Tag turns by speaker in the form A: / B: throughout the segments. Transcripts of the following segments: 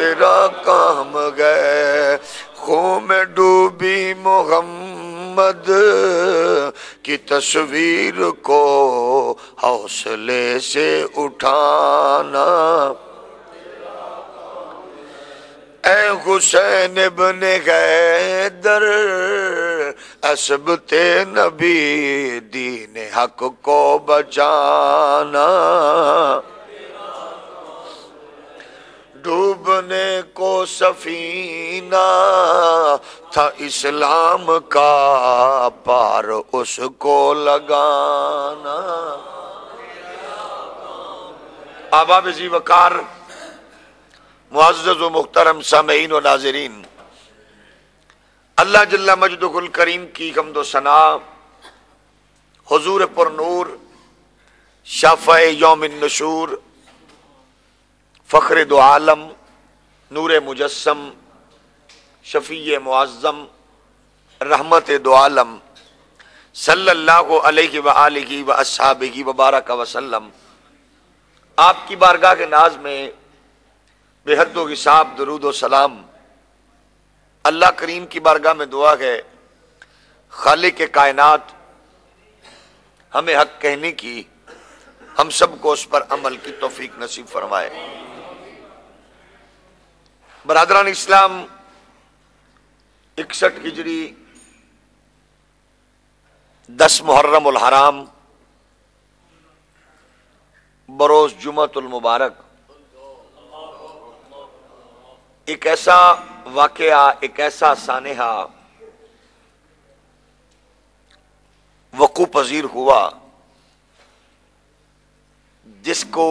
A: تیرا کام گئے، خون میں ڈوبی محمد کی تصویر کو حوصلے سے اٹھانا، اے حسین ابن حیدر عصبت نبی دین حق کو بچانا، ڈوبنے کو سفینہ تھا اسلام کا، پار اس کو لگانا۔ احباب ذی وقار، معزز و محترم سامعین و ناظرین، اللہ جل مجدہ الکریم کی حمد و ثنا، حضور پر نور، شافع یوم النشور، فخر دو عالم، نور مجسم، شفیع معظم، رحمت دو عالم، صلی اللہ علیہ وآلہ واصحابہ وبارک وسلم، آپ کی بارگاہ کے ناز میں بے حد و حساب درود و سلام اللہ کریم کی بارگاہ میں دعا ہے، خالق کائنات ہمیں حق کہنے کی، ہم سب کو اس پر عمل کی توفیق نصیب فرمائے۔ برادران اسلام، 61 ہجری 10 محرم الحرام بروز جمعۃ المبارک، ایک ایسا واقعہ، ایک ایسا سانحہ وقوع پذیر ہوا جس کو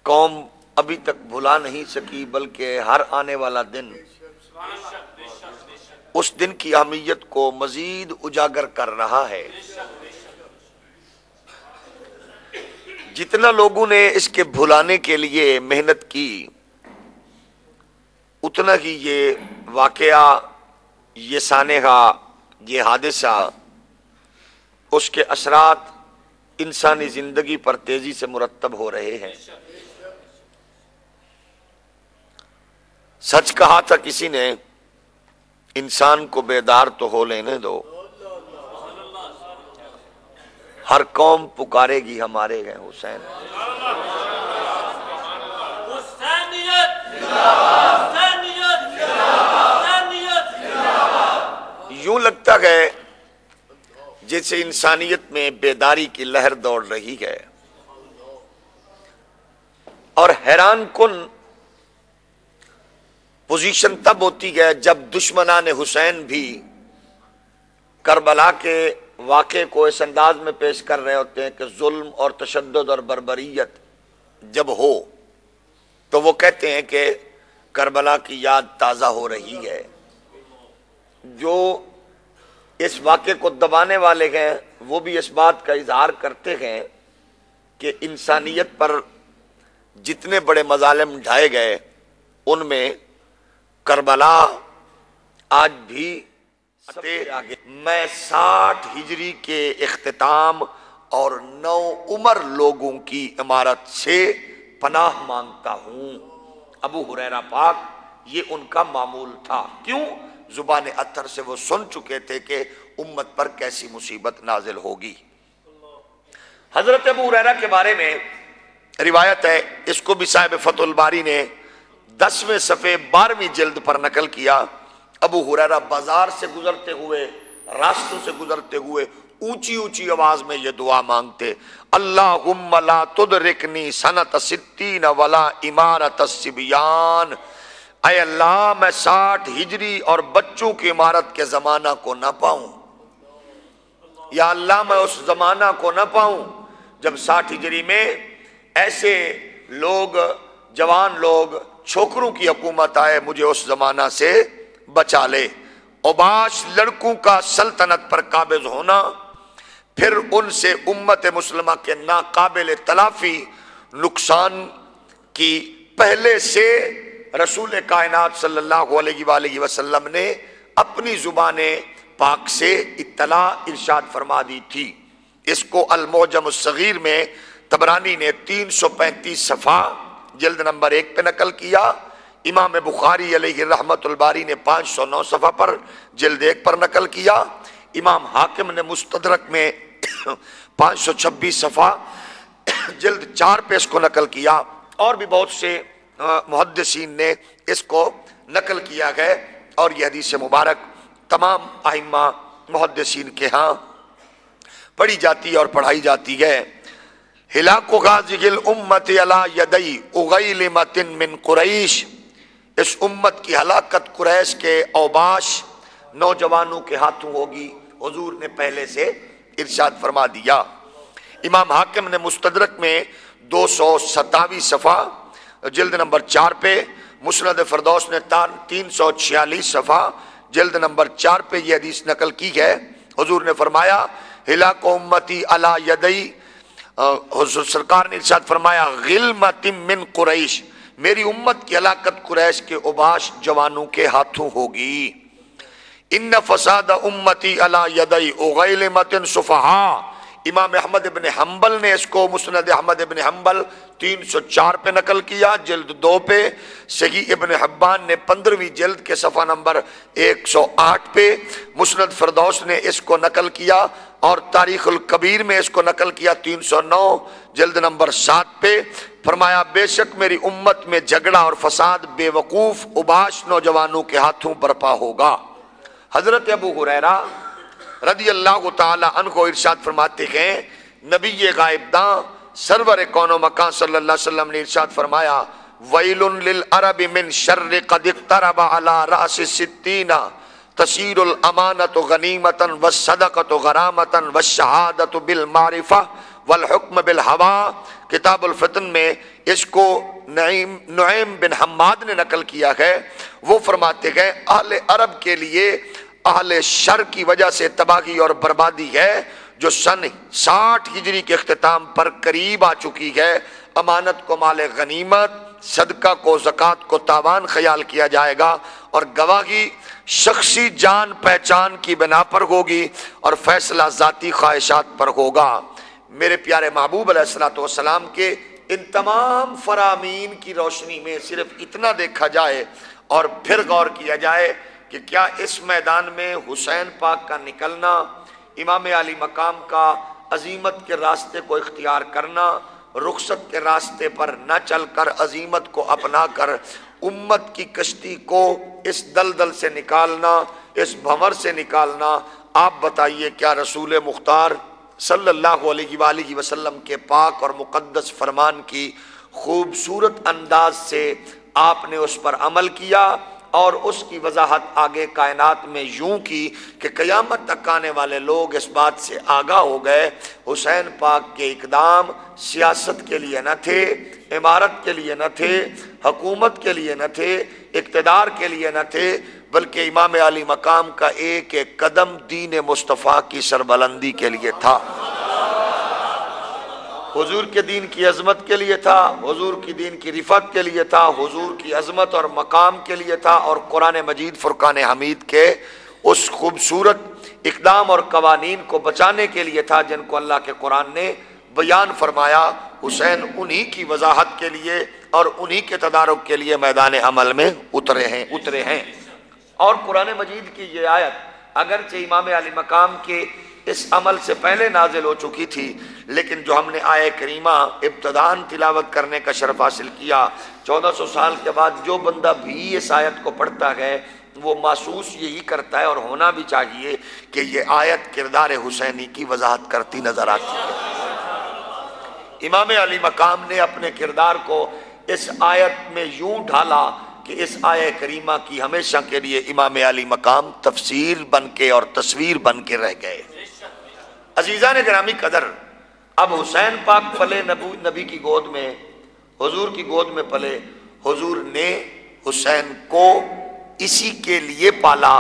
A: قوم ابھی تک بھلا نہیں سکی، بلکہ ہر آنے والا دن اس دن کی اہمیت کو مزید اجاگر کر رہا ہے۔ جتنا لوگوں نے اس کے بھلانے کے لیے محنت کی، اتنا ہی یہ واقعہ، یہ سانحہ، یہ حادثہ، اس کے اثرات انسانی زندگی پر تیزی سے مرتب ہو رہے ہیں۔ سچ کہا تھا کسی نے، انسان کو بیدار تو ہو لینے دو، ہر قوم پکارے گی ہمارے ہیں حسین۔ یوں لگتا ہے جیسے انسانیت میں بیداری کی لہر دوڑ رہی ہے، اور حیران کن پوزیشن تب ہوتی ہے جب دشمنان حسین بھی کربلا کے واقعے کو اس انداز میں پیش کر رہے ہوتے ہیں کہ ظلم اور تشدد اور بربریت جب ہو تو وہ کہتے ہیں کہ کربلا کی یاد تازہ ہو رہی ہے۔ جو اس واقعے کو دبانے والے ہیں وہ بھی اس بات کا اظہار کرتے ہیں کہ انسانیت پر جتنے بڑے مظالم ڈھائے گئے ان میں کربلا آج بھی آگے۔ میں 60 ہجری کے اختتام اور نو عمر لوگوں کی عمارت سے پناہ مانگتا ہوں۔ ابو ہریرہ پاک یہ ان کا معمول تھا، کیوں؟ زبان اطہر سے وہ سن چکے تھے کہ امت پر کیسی مصیبت نازل ہوگی۔ حضرت ابو ہریرہ کے بارے میں روایت ہے، اس کو بھی صاحب فتح الباری نے 10ویں صفحے 12ویں جلد پر نقل کیا۔ ابو ہریرہ بازار سے گزرتے ہوئے، راستوں سے گزرتے ہوئے اونچی اونچی آواز میں یہ دعا مانگتے، اللہم لا تدرکنی سنۃ 60 ولا عمارت الصبیان، اے اللہ میں 60 ہجری اور بچوں کی عمارت کے زمانہ کو نہ پاؤں، یا اللہ میں اس زمانہ کو نہ پاؤں جب 60 ہجری میں ایسے لوگ، جوان لوگ، چھوکروں کی حکومت آئے، مجھے اس زمانہ سے بچا لے۔ اوباش لڑکوں کا سلطنت پر قابض ہونا، پھر ان سے امت مسلمہ کے ناقابل تلافی نقصان کی پہلے سے رسول کائنات صلی اللہ علیہ وآلہ وسلم نے اپنی زبان پاک سے اطلاع ارشاد فرما دی تھی۔ اس کو المعجم الصغیر میں طبرانی نے 335 صفحہ جلد نمبر 1 پہ نقل کیا، امام بخاری علیہ رحمت الباری نے 509 صفحہ پر جلد 1 پر نقل کیا، امام حاکم نے مستدرک میں 526 صفحہ جلد 4 پہ اس کو نقل کیا، اور بھی بہت سے محدثین نے اس کو نقل کیا ہے، اور یہ حدیث مبارک تمام ائمہ محدثین کے ہاں پڑھی جاتی ہے اور پڑھائی جاتی ہے۔ ہلاک غازی الامت علی یدی اغیلمۃ من قریش، اس امت کی ہلاکت قریش کے اوباش نوجوانوں کے ہاتھوں ہوگی، حضور نے پہلے سے ارشاد فرما دیا۔ امام حاکم نے مستدرک میں 227 صفحہ جلد نمبر 4 پہ، مسند فردوس نے 346 صفحہ جلد نمبر 4 پہ یہ حدیث نقل کی ہے۔ حضور نے فرمایا ہلاک امتی علی یدی، حضور سرکار نے ارشاد فرمایا غلمۃ من قریش، میری امت کی ہلاکت قریش کے اوباش جوانوں کے ہاتھوں ہوگی۔ ان فساد امتی علی یدی اغیلمۃ صفحاء، امام احمد ابن حنبل نے اس کو مسند احمد ابن حنبل 304 پہ نقل کیا جلد 2 پہ، صحیح ابن حبان نے 15ویں جلد کے صفحہ نمبر 108 پہ، مسند فردوس نے اس کو نقل کیا، اور تاریخ الکبیر میں اس کو نقل کیا 309 جلد نمبر 7 پہ۔ فرمایا بے شک میری امت میں جھگڑا اور فساد بے وقوف اوباش نوجوانوں کے ہاتھوں برپا ہوگا۔ حضرت ابو ہریرہ رضی اللہ تعالی عنہ ارشاد فرماتے ہیں، نبی غائب داں سرور کون و مکان صلی اللہ علیہ وسلم نے ارشاد فرمایا ویل للعرب من شر قد اقترب علی رأس 60 تسیر الامانۃ غنیمۃ والصدقۃ غرامۃ والشہادۃ بالمعرفہ والحکم بالہویٰ۔ کتاب الفتن میں اس کو نعیم بن حماد نے نقل کیا ہے، وہ فرماتے ہیں اہل عرب کے لیے اہل شر کی وجہ سے تباہی اور بربادی ہے جو سن 60 ہجری کے اختتام پر قریب آ چکی ہے۔ امانت کو مال غنیمت، صدقہ کو زکوٰۃ کو تاوان خیال کیا جائے گا، اور گواہی شخصی جان پہچان کی بنا پر ہوگی، اور فیصلہ ذاتی خواہشات پر ہوگا۔ میرے پیارے محبوب علیہ الصلوۃ والسلام کے ان تمام فرامین کی روشنی میں صرف اتنا دیکھا جائے اور پھر غور کیا جائے کہ کیا اس میدان میں حسین پاک کا نکلنا، امام علی مقام کا عظیمت کے راستے کو اختیار کرنا، رخصت کے راستے پر نہ چل کر عظیمت کو اپنا کر امت کی کشتی کو اس دلدل سے نکالنا، اس بھنور سے نکالنا، آپ بتائیے کیا رسول مختار صلی اللہ علیہ وآلہ وسلم کے پاک اور مقدس فرمان کی خوبصورت انداز سے آپ نے اس پر عمل کیا، اور اس کی وضاحت آگے کائنات میں یوں کی کہ قیامت تک آنے والے لوگ اس بات سے آگاہ ہو گئے حسین پاک کے اقدام سیاست کے لیے نہ تھے، عمارت کے لیے نہ تھے، حکومت کے لیے نہ تھے، اقتدار کے لیے نہ تھے، بلکہ امام علی مقام کا ایک ایک قدم دین مصطفیٰ کی سربلندی کے لیے تھا، حضور کے دین کی عظمت کے لیے تھا، حضور کی دین کی رفعت کے لیے تھا، حضور کی عظمت اور مقام کے لیے تھا، اور قرآن مجید فرقان حمید کے اس خوبصورت اقدام اور قوانین کو بچانے کے لیے تھا جن کو اللہ کے قرآن نے بیان فرمایا۔ حسین انہی کی وضاحت کے لیے اور انہی کے تدارک کے لیے میدان عمل میں اترے ہیں۔ اور قرآن مجید کی یہ آیت اگرچہ امام علی مقام کے اس عمل سے پہلے نازل ہو چکی تھی، لیکن جو ہم نے آیہ کریمہ ابتداً تلاوت کرنے کا شرف حاصل کیا، 1400 سال کے بعد جو بندہ بھی اس آیت کو پڑھتا ہے وہ محسوس یہی کرتا ہے، اور ہونا بھی چاہیے، کہ یہ آیت کردار حسینی کی وضاحت کرتی نظر آتی ہے۔ امام علی مقام نے اپنے کردار کو اس آیت میں یوں ڈھالا کہ اس آیہ کریمہ کی ہمیشہ کے لیے امام علی مقام تفسیر بن کے اور تصویر بن کے رہ گئے۔ عزیزان گرامی قدر، اب حسین پاک پلے نبی کی گود میں، حضور کی گود میں پلے، حضور نے حسین کو اسی کے لیے پالا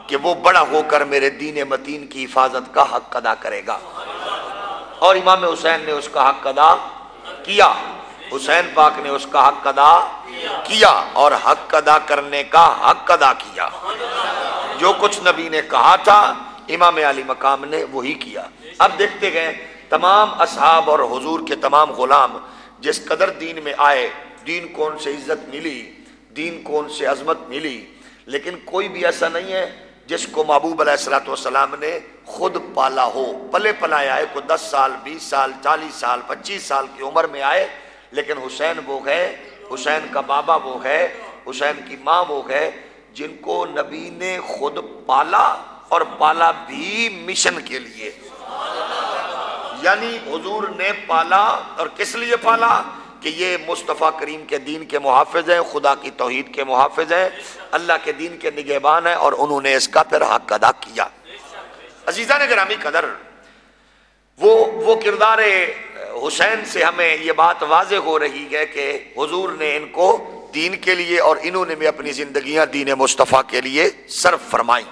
A: کہ وہ بڑا ہو کر میرے دین متین کی حفاظت کا حق ادا کرے گا، اور امام حسین نے اس کا حق ادا کیا، حسین پاک نے اس کا حق ادا کیا، اور حق ادا کرنے کا حق ادا کیا۔ جو کچھ نبی نے کہا تھا امام علی مقام نے وہی کیا۔ اب دیکھتے گئے تمام اصحاب اور حضور کے تمام غلام جس قدر دین میں آئے، دین کو ان سے عزت ملی، دین کو ان سے عظمت ملی، لیکن کوئی بھی ایسا نہیں ہے جس کو محبوب علیہ الصلوۃ والسلام نے خود پالا ہو، پلے پلایا ہے، کوئی 10 سال 20 سال 40 سال 25 سال کی عمر میں آئے، لیکن حسین وہ ہے، حسین کا بابا وہ ہے، حسین کی ماں وہ ہے جن کو نبی نے خود پالا، اور پالا بھی مشن کے لیے۔ یعنی حضور نے پالا، اور کس لیے پالا؟ کہ یہ مصطفیٰ کریم کے دین کے محافظ ہیں، خدا کی توحید کے محافظ ہیں، اللہ کے دین کے نگہبان ہیں، اور انہوں نے اس کا پھر حق ادا کیا۔ عزیزان گرامی قدر، وہ کردار حسین سے ہمیں یہ بات واضح ہو رہی ہے کہ حضور نے ان کو دین کے لیے، اور انہوں نے بھی اپنی زندگیاں دین مصطفیٰ کے لیے صرف فرمائیں۔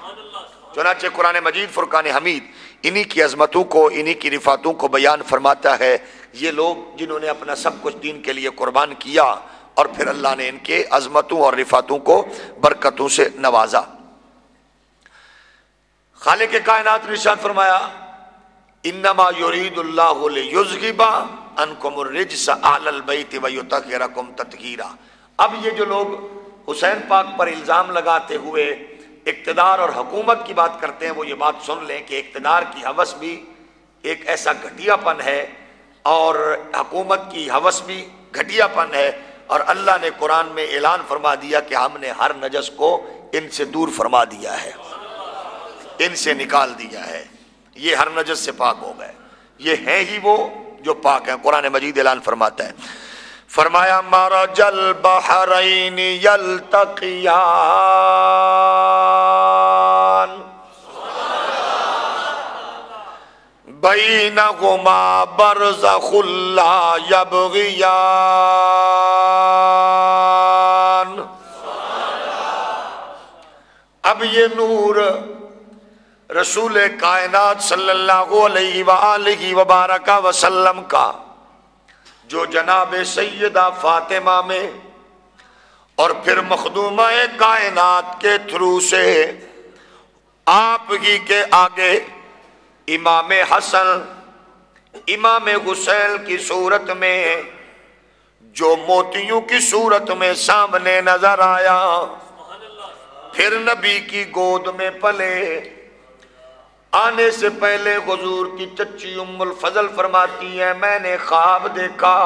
A: چنانچہ قرآن مجید فرقان حمید انہی کی عظمتوں کو، انہی کی رفعتوں کو بیان فرماتا ہے۔ یہ لوگ جنہوں نے اپنا سب کچھ دین کے لیے قربان کیا، اور پھر اللہ نے ان کے عظمتوں اور رفعتوں کو برکتوں سے نوازا۔ خالق کائنات نے ارشاد فرمایا انما یرید اللہ لیذھب عنکم الرجس اہل البیت ویطہرکم تطہیرا۔ اب یہ جو لوگ حسین پاک پر الزام لگاتے ہوئے اقتدار اور حکومت کی بات کرتے ہیں، وہ یہ بات سن لیں کہ اقتدار کی ہوس بھی ایک ایسا گھٹیا پن ہے، اور حکومت کی ہوس بھی گھٹیا پن ہے، اور اللہ نے قرآن میں اعلان فرما دیا کہ ہم نے ہر نجس کو ان سے دور فرما دیا ہے، ان سے نکال دیا ہے، یہ ہر نجس سے پاک ہو گئے، یہ ہیں ہی وہ جو پاک ہیں۔ قرآن مجید اعلان فرماتا ہے، فرمایا مرج البحرین یلتقیان بینہما برزخ لا یبغیان۔ اب یہ نور رسول کائنات صلی اللہ علیہ وآلہ وبارک وسلم کا، جو جناب سیدہ فاطمہ میں اور پھر مخدومہ کائنات کے تھرو سے آپ ہی کے آگے امام حسن امام حسین کی صورت میں، جو موتیوں کی صورت میں سامنے نظر آیا، پھر نبی کی گود میں پلے۔ آنے سے پہلے حضور کی چچی ام الفضل فرماتی ہے میں نے خواب دیکھا،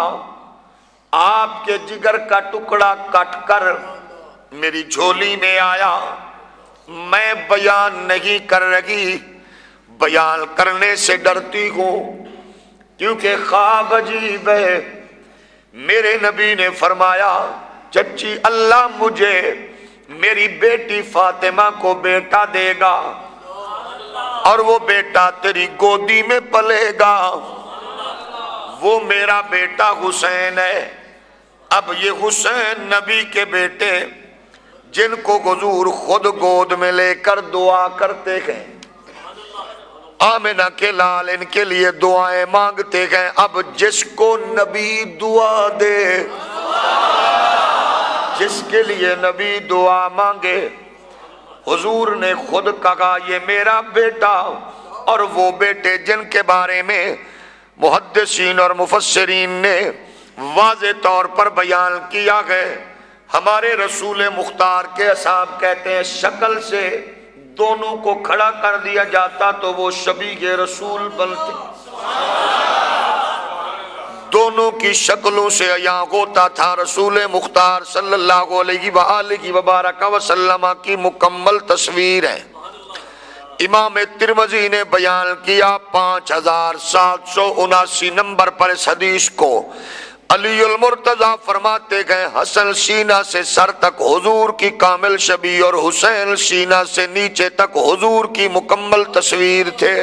A: آپ کے جگر کا ٹکڑا کٹ کر میری جھولی میں آیا، میں بیان نہیں کر رہی، بیان کرنے سے ڈرتی ہوں کیونکہ خواب عجیب ہے۔ میرے نبی نے فرمایا چچی اللہ مجھے میری بیٹی فاطمہ کو بیٹا دے گا، اور وہ بیٹا تیری گودی میں پلے گا، وہ میرا بیٹا حسین ہے۔ اب یہ حسین نبی کے بیٹے جن کو حضور خود گود میں لے کر دعا کرتے ہیں، آمنہ کے لال ان کے لیے دعائیں مانگتے ہیں، اب جس کو نبی دعا دے، جس کے لیے نبی دعا مانگے، حضور نے خود کہا یہ میرا بیٹا، اور وہ بیٹے جن کے بارے میں محدثین اور مفسرین نے واضح طور پر بیان کیا ہے، ہمارے رسول مختار کے اصحاب کہتے ہیں شکل سے دونوں کو کھڑا کر دیا جاتا تو وہ شبیہ رسول بنتے، دونوں کی شکلوں سے عیاں ہوتا تھا رسول مختار صلی اللہ علیہ وآلہ وبارک وسلم کی مکمل تصویر ہے۔ امام ترمذی نے بیان کیا 5779 نمبر پر اس حدیث کو۔ علی المرتضی فرماتے گئے حسن سینہ سے سر تک حضور کی کامل شبیہ، اور حسین سینہ سے نیچے تک حضور کی مکمل تصویر تھے۔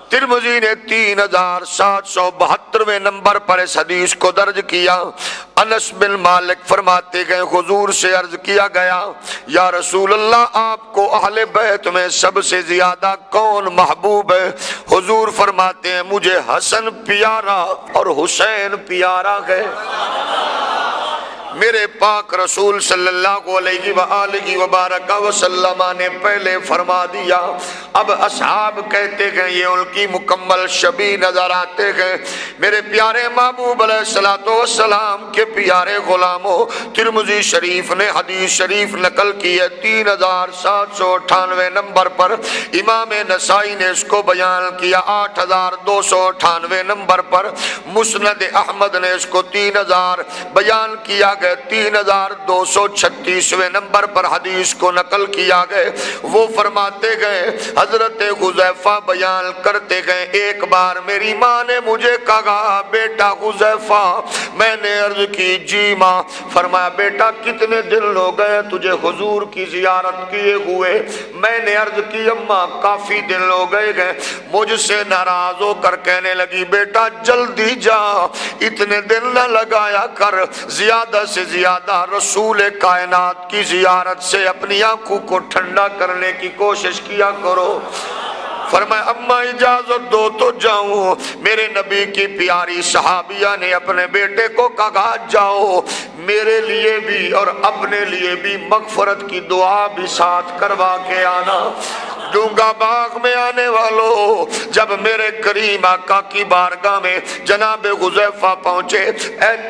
A: ترمذی نے 3772 نمبر پر اس حدیث کو درج کیا۔ انس بن مالک فرماتے گئے حضور سے عرض کیا گیا یا رسول اللہ آپ کو اہل بیت میں سب سے زیادہ کون محبوب ہے؟ حضور فرماتے ہیں مجھے حسن پیارا اور حسین پیارا ہے۔ میرے پاک رسول صلی اللہ علیہ وآلہ وبارک وسلم نے پہلے فرما دیا اب اصحاب کہتے گئے یہ ان کی مکمل شبیہ نظر آتے گئے۔ میرے پیارے محبوب علیہ الصلوۃ والسلام کے پیارے غلاموں، ترمذی شریف نے حدیث شریف نقل کی ہے 3798 نمبر پر، امام نسائی نے اس کو بیان کیا 8298 نمبر پر، مسند احمد نے اس کو 3000 بیان کیا گیا 3236 نمبر پر حدیث کو نقل کیا گئے۔ وہ فرماتے گئے، حضرت حذیفہ بیان کرتے گئے، ایک بار میری ماں نے مجھے کہا بیٹا حذیفہ، میں نے عرض کی جی ماں۔ فرمایا بیٹا کتنے دن ہو گئے تجھے حضور کی زیارت کیے ہوئے؟ میں نے عرض کی اماں کافی دن ہو گئے۔ مجھ سے ناراض ہو کر کہنے لگی بیٹا جلدی جا، اتنے دن نہ لگایا کر، زیادہ سے زیادہ رسول کائنات کی زیارت سے اپنی آنکھوں کو ٹھنڈا کرنے کی کوشش کیا کرو۔ فرمایا اماں اجازت دو تو جاؤں۔ میرے نبی کی پیاری صحابیہ نے اپنے بیٹے کو کہا جاؤ، میرے لیے بھی اور اپنے لیے بھی مغفرت کی دعا بھی ساتھ کروا کے آنا۔ ڈونگا باغ میں آنے والوں، جب میرے کریم آقا کی بارگاہ میں جناب حذیفہ پہنچے،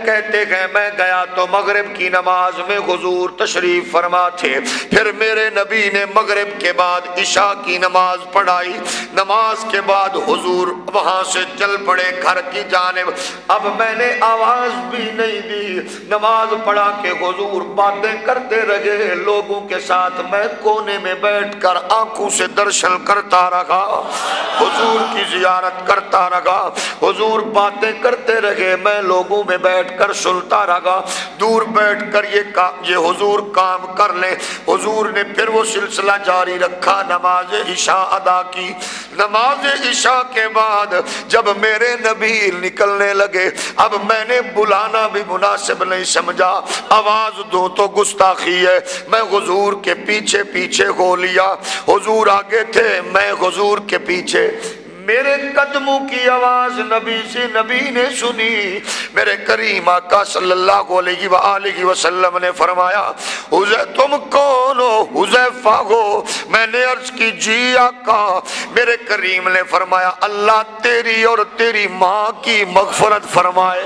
A: کہتے گئے میں گیا تو مغرب کی نماز میں حضور تشریف فرما تھے۔ پھر میرے نبی نے مغرب کے بعد عشاء کی نماز پڑھائی، نماز کے بعد حضور وہاں سے چل پڑے گھر کی جانب۔ اب میں نے آواز بھی نہیں دی، نماز پڑھا کے حضور باتیں کرتے رہے لوگوں کے ساتھ، میں کونے میں بیٹھ کر آنکھوں سے درشن کرتا رہا، حضور کی زیارت کرتا رہا، حضور باتیں کرتے رہے، میں لوگوں میں بیٹھ کر سنتا رہا۔ دور بیٹھ کر یہ حضور کام کر لیں، حضور نے پھر وہ سلسلہ جاری رکھا، نماز عشاء ادا کی۔ نماز عشاء کے بعد جب میرے نبی نکلنے لگے، اب میں نے بلانا بھی مناسب نہیں سمجھا، آواز دوں تو گستاخی ہے، میں حضور کے پیچھے پیچھے ہو لیا۔ حضور آگے تھے، میں حضور کے پیچھے۔ میرے قدموں کی آواز نبی نے سنی۔ میرے کریم آقا صلی اللہ علیہ وآلہ وسلم نے فرمایا تم کون ہو؟ حذیفہ ہو؟ میں نے عرض کی جی آقا۔ میرے کریم نے فرمایا اللہ تیری اور تیری ماں کی مغفرت فرمائے۔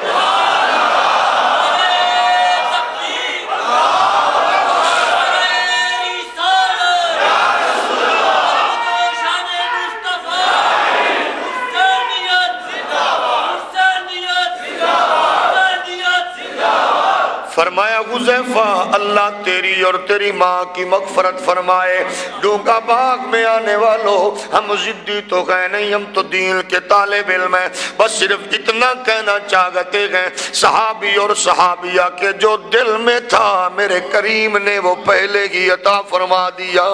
A: فرمایا حذیفہ اللہ تیری اور تیری ماں کی مغفرت فرمائے۔ ڈونگا باغ میں آنے والوں، ہم ضدی تو گئے نہیں، ہم تو دین کے طالب علم ہیں، بس صرف اتنا کہنا چاہتے ہیں صحابی اور صحابیہ کے جو دل میں تھا میرے کریم نے وہ پہلے ہی عطا فرما دیا۔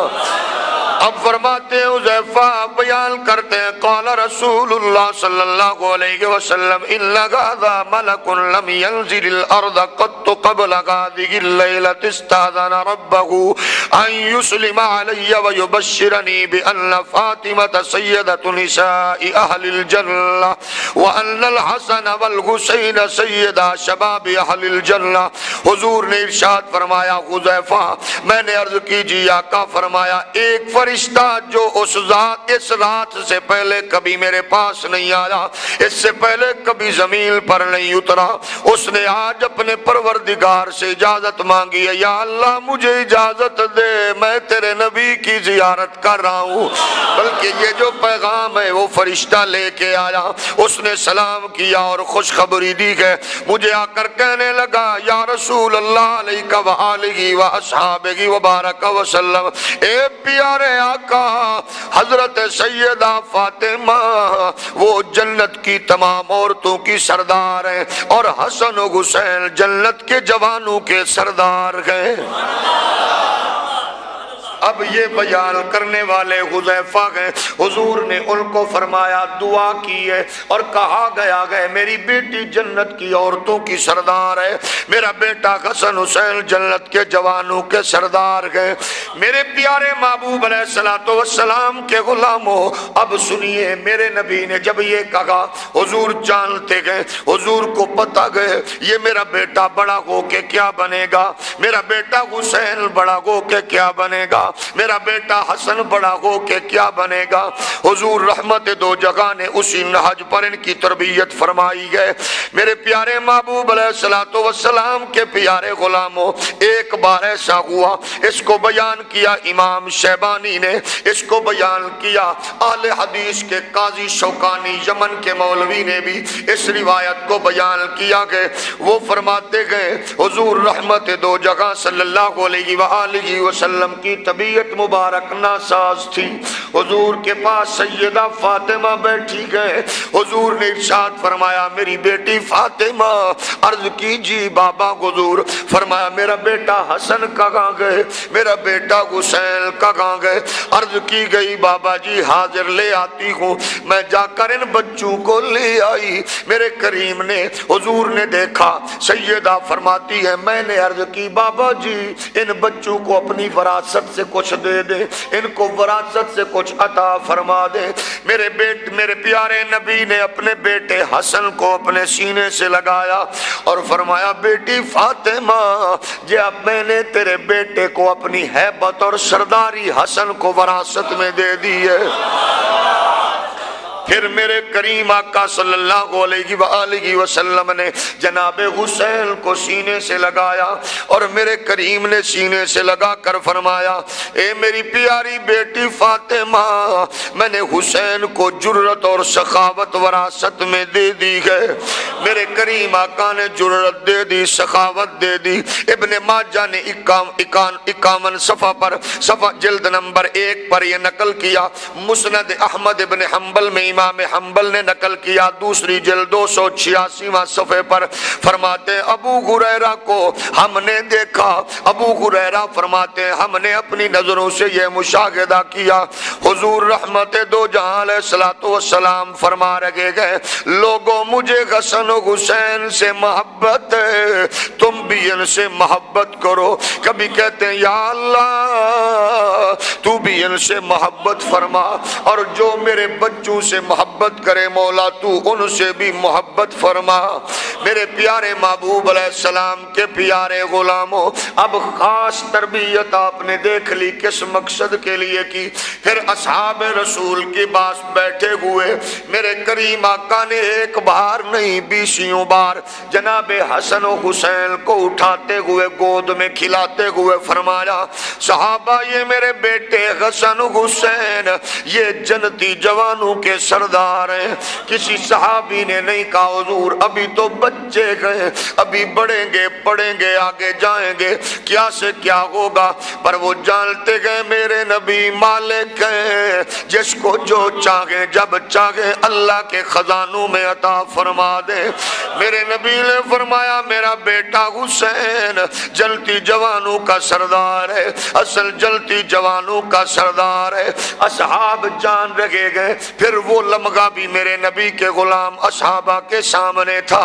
A: اب فرماتے ہیں حذیفہ بیان کرتے ہیں قال رسول اللہ صلی اللہ علیہ وسلم ان هذا ملک لم ينزل الارض قط قبل هذه الليلة استاذن ربه ان يسلم علي ويبشرني بان فاطمة سيدة نساء اهل الجنة وان الحسن والحسين سيدا شباب اهل الجنة۔ حضور نے ارشاد فرمایا حذیفہ میں نے عرض کیجیے آقا فرمایا ایک فرشتہ جو اس رات سے پہلے کبھی میرے پاس نہیں آیا، اس سے پہلے کبھی زمین پر نہیں اترا، اس نے آج اپنے پروردگار سے اجازت مانگی ہے، یا اللہ مجھے اجازت دے میں تیرے نبی کی زیارت کر رہا ہوں۔ بلکہ یہ جو پیغام ہے وہ فرشتہ لے کے آیا، اس نے سلام کیا اور خوشخبری دی ہے، مجھے آ کر کہنے لگا یا رسول اللہ علیہ وآلہ وآصحابہ وبارک وسلم، اے پیارے آقا حضرت سیدہ فاطمہ وہ جنت کی تمام عورتوں کی سردار ہیں اور حسن و حسین جنت کے جوانوں کے سردار ہیں۔ اب یہ بیان کرنے والے حذیفہ ہیں، حضور نے ان کو فرمایا دعا کی ہے اور کہا گیا ہے میری بیٹی جنت کی عورتوں کی سردار ہے، میرا بیٹا حسن حسین جنت کے جوانوں کے سردار ہیں۔ میرے پیارے محبوب علیہ الصلوۃ والسلام کے غلاموں اب سنیے، میرے نبی نے جب یہ کہا حضور جانتے گئے، حضور کو پتہ گئے یہ میرا بیٹا بڑا ہو کے کیا بنے گا، میرا بیٹا حسین بڑا ہو کے کیا بنے گا۔ میرا بیٹا حسن بڑا ہو کے کیا بنے گا؟ حضور رحمت دو جگہ نے اسی نہج پر ان کی تربیت فرمائی ہے۔ میرے پیارے محبوب علیہ الصلوۃ والسلام کے پیارے غلاموں، ایک بار ایسا ہوا، اس کو بیان کیا امام شیبانی نے، اس کو بیان کیا اہل حدیث کے قاضی شوکانی یمن کے مولوی نے بھی اس روایت کو بیان کیا گئے۔ وہ فرماتے گئے حضور رحمت دو جگہ صلی اللہ علیہ وآلہ وسلم کی طبیعت مبارک ناساز تھی۔ حضور کے پاس سیدہ فاطمہ بیٹھی گئے، حضور نے ارشاد فرمایا میری بیٹی فاطمہ، عرض کیجی بابا حضور، فرمایا میرا بیٹا حسن کہاں گئے، میرا بیٹا حسین کہاں گئے؟ عرض کی گئی بابا جی حاضر لے آتی ہوں۔ میں جا کر ان بچوں کو لے آئی، میرے کریم نے حضور نے دیکھا، سیدہ فرماتی ہے میں نے عرض کی بابا جی ان بچوں کو اپنی وراثت سے کچھ دے دیں، ان کو وراثت سے کچھ عطا فرما دیں۔ میرے پیارے نبی نے اپنے بیٹے حسن کو اپنے سینے سے لگایا اور فرمایا بیٹی فاطمہ جی اب میں نے تیرے بیٹے کو اپنی ہیبت اور سرداری حسن کو وراثت میں دے دی ہے۔ پھر میرے کریم آقا صلی اللہ علیہ وآلہ وسلم نے جناب حسین کو سینے سے لگایا اور میرے کریم نے سینے سے لگا کر فرمایا اے میری پیاری بیٹی فاطمہ میں نے حسین کو جرت اور سخاوت وراثت میں دے دی ہے۔ میرے کریم آقا نے جرت دے دی، سخاوت دے دی۔ ابن ماجہ نے 51 صفحہ پر، صفحہ جلد نمبر 1 پر یہ نقل کیا۔ مسند احمد ابن حنبل میں امام حنبل نے نقل کیا دوسری جلد 286واں صفحے پر، فرماتے ہیں ابو ہریرہ کو ہم نے دیکھا، ابو ہریرہ فرماتے ہیں ہم نے اپنی نظروں سے یہ مشاہدہ کیا، حضور رحمت دو جہاں علیہ الصلوۃ والسلام فرما رہے گئے لوگوں مجھے حسن و حسین سے محبت ہے، تم بھی ان سے محبت کرو۔ کبھی کہتے ہیں یا اللہ تو بھی ان سے محبت فرما، اور جو میرے بچوں سے محبت کرے مولا تو ان سے بھی محبت فرما۔ میرے پیارے محبوب علیہ السلام کے پیارے غلاموں، اب خاص تربیت آپ نے دیکھ لی کس مقصد کے لیے کی۔ پھر اصحاب رسول کے پاس بیٹھے ہوئے میرے کریم آقا نے ایک بار نہیں 20 بار جناب حسن و حسین کو اٹھاتے ہوئے گود میں کھلاتے ہوئے فرمایا صحابہ یہ میرے بیٹے حسن و حسین یہ جنتی جوانوں کے سردار ہیں۔ کسی صحابی نے نہیں کہا حضور ابھی تو بچے گئے، ابھی بڑھیں گے پڑھیں گے آگے جائیں گے کیا سے کیا ہوگا، پر وہ جانتے گئے میرے نبی مالک ہیں جس کو جو چاہے جب چاہے اللہ کے خزانوں میں عطا فرما دے۔ میرے نبی نے فرمایا میرا بیٹا حسین جلتی جوانوں کا سردار ہے، اصل جلتی جوانوں کا سردار ہے۔ اصحاب جان رکھے گئے۔ پھر وہ لمحہ بھی میرے نبی کے غلام اصحابہ کے سامنے تھا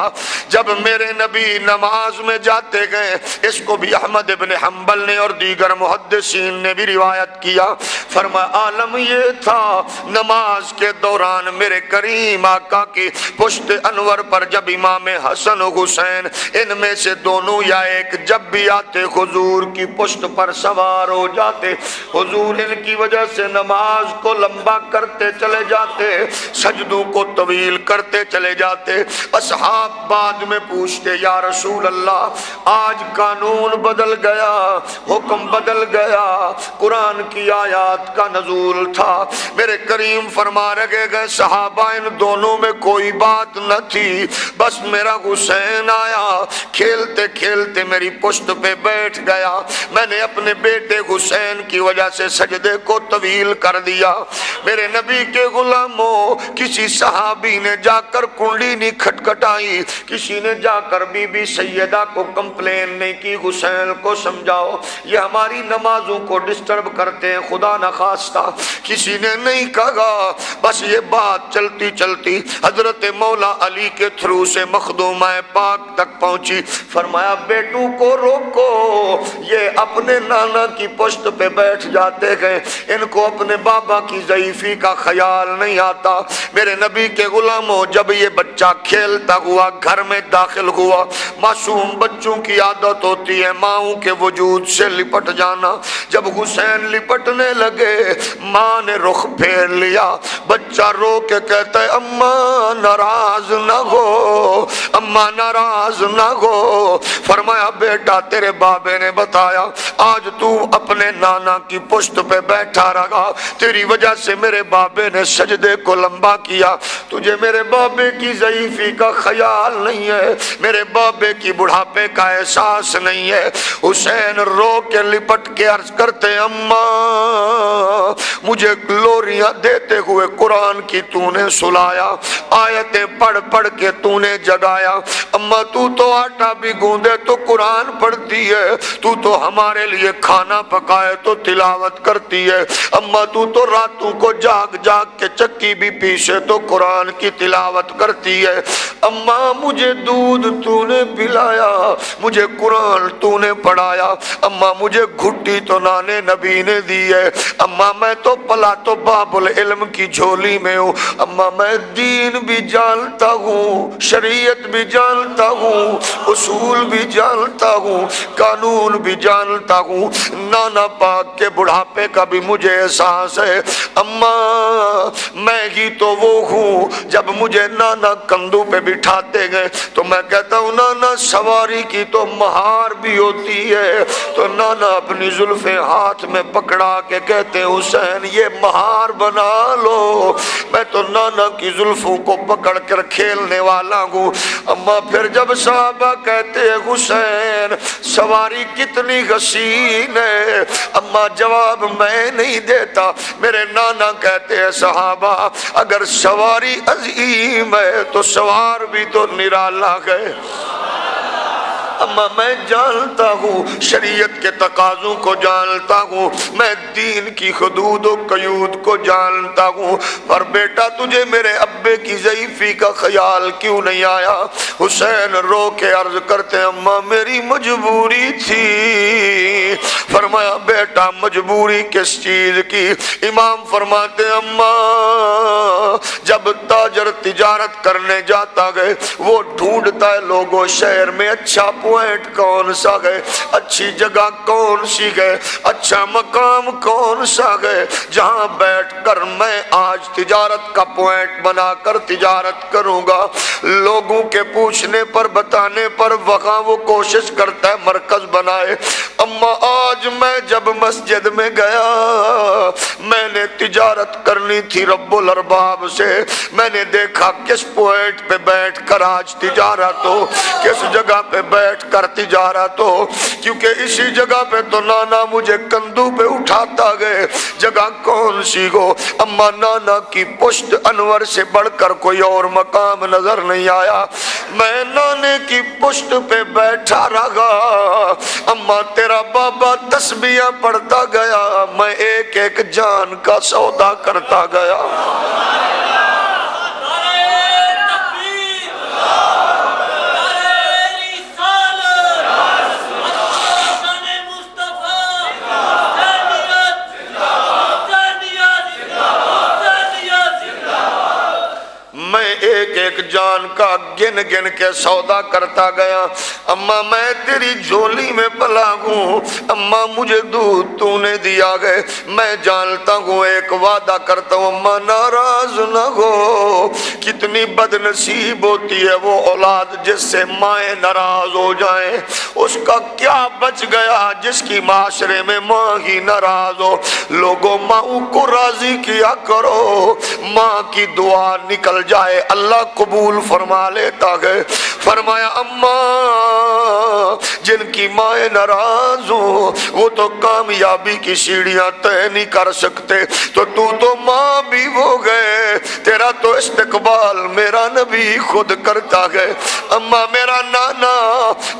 A: جب میرے نبی نماز میں جاتے گئے، اس کو بھی احمد ابن حنبل نے اور دیگر محدثین نے بھی روایت کیا، فرمایا عالم یہ تھا نماز کے دوران میرے کریم آقا کی پشت انور پر جب امام حسن و حسین ان میں سے دونوں یا ایک جب بھی آتے حضور کی پشت پر سوار ہو جاتے، حضور ان کی وجہ سے نماز کو لمبا کرتے چلے جاتے، سجدوں کو طویل کرتے چلے جاتے۔ اصحاب بعد میں پوچھتے یا رسول اللہ آج قانون بدل گیا، حکم بدل گیا، قرآن کی آیات کا نزول تھا۔ میرے کریم فرما رہے گئے صحابہ ان دونوں میں کوئی بات نہ تھی، بس میرا حسین آیا کھیلتے کھیلتے میری پشت پہ بیٹھ گیا، میں نے اپنے بیٹے حسین کی وجہ سے سجدے کو طویل کر دیا۔ میرے نبی کے غلاموں کسی صحابی نے جا کر کنڈی نہیں کھٹکھٹائی، کسی نے جا کر بی بی سیدہ کو کمپلین نہیں کی حسین کو سمجھاؤ یہ ہماری نمازوں کو ڈسٹرب کرتے ہیں خدا نخواستہ، کسی نے نہیں کہا۔ بس یہ بات چلتی چلتی حضرت مولا علی کے تھرو سے مخدومہ پاک تک پہنچی، فرمایا بیٹوں کو روکو یہ اپنے نانا کی پشت پہ بیٹھ جاتے ہیں، ان کو اپنے بابا کی ضعیفی کا خیال نہیں آتا، میرے نبی کے غلاموں، جب یہ بچہ کھیلتا ہوا گھر میں داخل ہوا، معصوم بچوں کی عادت ہوتی ہے ماؤں کے وجود سے لپٹ جانا، جب حسین لپٹنے لگے ماں نے رخ پھیر لیا، بچہ رو کے کہتا ہے اماں ناراض نہ ہو، اماں ناراض نہ ہو۔ فرمایا بیٹا تیرے بابے نے بتایا آج تو اپنے نانا کی پشت پہ بیٹھا رہا، تیری وجہ سے میرے بابے نے سجدے کو لمبا کیا، تجھے میرے بابے کی ضعیفی کا خیال نہیں ہے، میرے بابے کی بڑھاپے کا احساس نہیں ہے۔ حسین رو کے لپٹ کے عرض کرتے اماں مجھے لوریاں دیتے ہوئے قرآن کی تو نے سلایا، آیتیں پڑھ پڑھ کے تو نے جگایا، اماں تو آٹا بھی گوندے تو قرآن پڑھتی ہے، تو ہمارے لیے کھانا پکائے تو تلاوت کرتی ہے، اماں تو راتوں کو جاگ جاگ کے چکی بھی پیسے تو قرآن کی تلاوت کرتی ہے، اماں مجھے دودھ تو نے پلایا، مجھے قرآن تو نے پڑھایا، اماں مجھے گھٹی تو نانے نبی نے دی ہے، اماں میں تو پلا تو باب العلم کی جھولی میں ہوں، اماں میں دین بھی جانتا ہوں، شریعت بھی جانتا ہوں، اصول بھی جانتا ہوں، قانون بھی جانتا ہوں، نانا پاک کے بڑھاپے کا بھی مجھے احساس ہے، اماں میں ہی تو وہ ہوں جب مجھے نانا کندھوں پہ بٹھاتے گئے تو میں کہتا ہوں نانا سواری کی تو مہار بھی ہوتی ہے، تو نانا اپنی زلفیں ہاتھ میں پکڑا کے کہتے ہیں حسین یہ مہار بنا لو، میں تو نانا کی زلفوں کو پکڑ کر کھیلنے والا ہوں۔ اما پھر جب صحابہ کہتے ہیں حسین سواری کتنی حسین ہے، اما جواب میں نہیں دیتا، میرے نانا کہتے ہیں صحابہ اگر سواری عظیم ہے تو سوار بھی تو نرالا ہے، اما میں جانتا ہوں شریعت کے تقاضوں کو جانتا ہوں، میں دین کی حدود و قیود کو جانتا ہوں، پر بیٹا تجھے میرے ابے کی ضعیفی کا خیال کیوں نہیں آیا؟ حسین رو کے عرض کرتے اما میری مجبوری تھی۔ فرمایا بیٹا مجبوری کس چیز کی؟ امام فرماتے اما جب تاجر تجارت کرنے جاتا گئے وہ ڈھونڈتا ہے لوگوں شہر میں اچھا پوائنٹ کون سا گئے، اچھی جگہ کون سی گئے، اچھا مقام کون سا گئے جہاں بیٹھ کر میں آج تجارت کا پوائنٹ بنا کر تجارت کروں گا۔ لوگوں کے پوچھنے پر بتانے پر وہاں وہ کوشش کرتا ہے مرکز بنائے۔ اما آج میں جب مسجد میں گیا میں نے تجارت کرنی تھی رب الارباب سے، میں نے دیکھا کس پوائنٹ پہ بیٹھ کر آج تجارت ہو، کس جگہ پہ بیٹھ کر تجارت ہو، کیونکہ اسی جگہ پہ تو نانا مجھے کندھوں پہ اٹھاتا گئے، جگہ کون سی ہو؟ اما نانا کی پشت انور سے بڑھ کر کوئی اور مقام نظر نہیں آیا، میں نانے کی پشت پہ بیٹھا رہا، اما تیرا بابا تسبیحاں پڑھتا گیا، میں ایک ایک جان کا سودا کرتا گیا۔ میں ایک ایک جان کا گن گن کے سودا کرتا گیا، اما میں تیری جھولی میں پلا ہوں، اما مجھے دودھ تو نے دیا گئے، میں جانتا ہوں ایک وعدہ کرتا ہوں اما ناراض نہ ہو، کتنی بد نصیب ہوتی ہے وہ اولاد جس سے مائیں ناراض ہو جائیں، اس کا کیا بچ گیا جس کی معاشرے میں ماں ہی ناراض ہو۔ لوگوں ماں کو راضی کیا کرو، ماں کی دعا نکل جائے اللہ قبول فرما لیتا ہے۔ فرمایا اما جن کی مائیں ناراض ہوں وہ تو کامیابی کی سیڑھیاں طے نہیں کر سکتے، تو ماں بھی ہو گئے، تیرا تو استقبال میرا نبی خود کرتا ہے۔ اما میرا نانا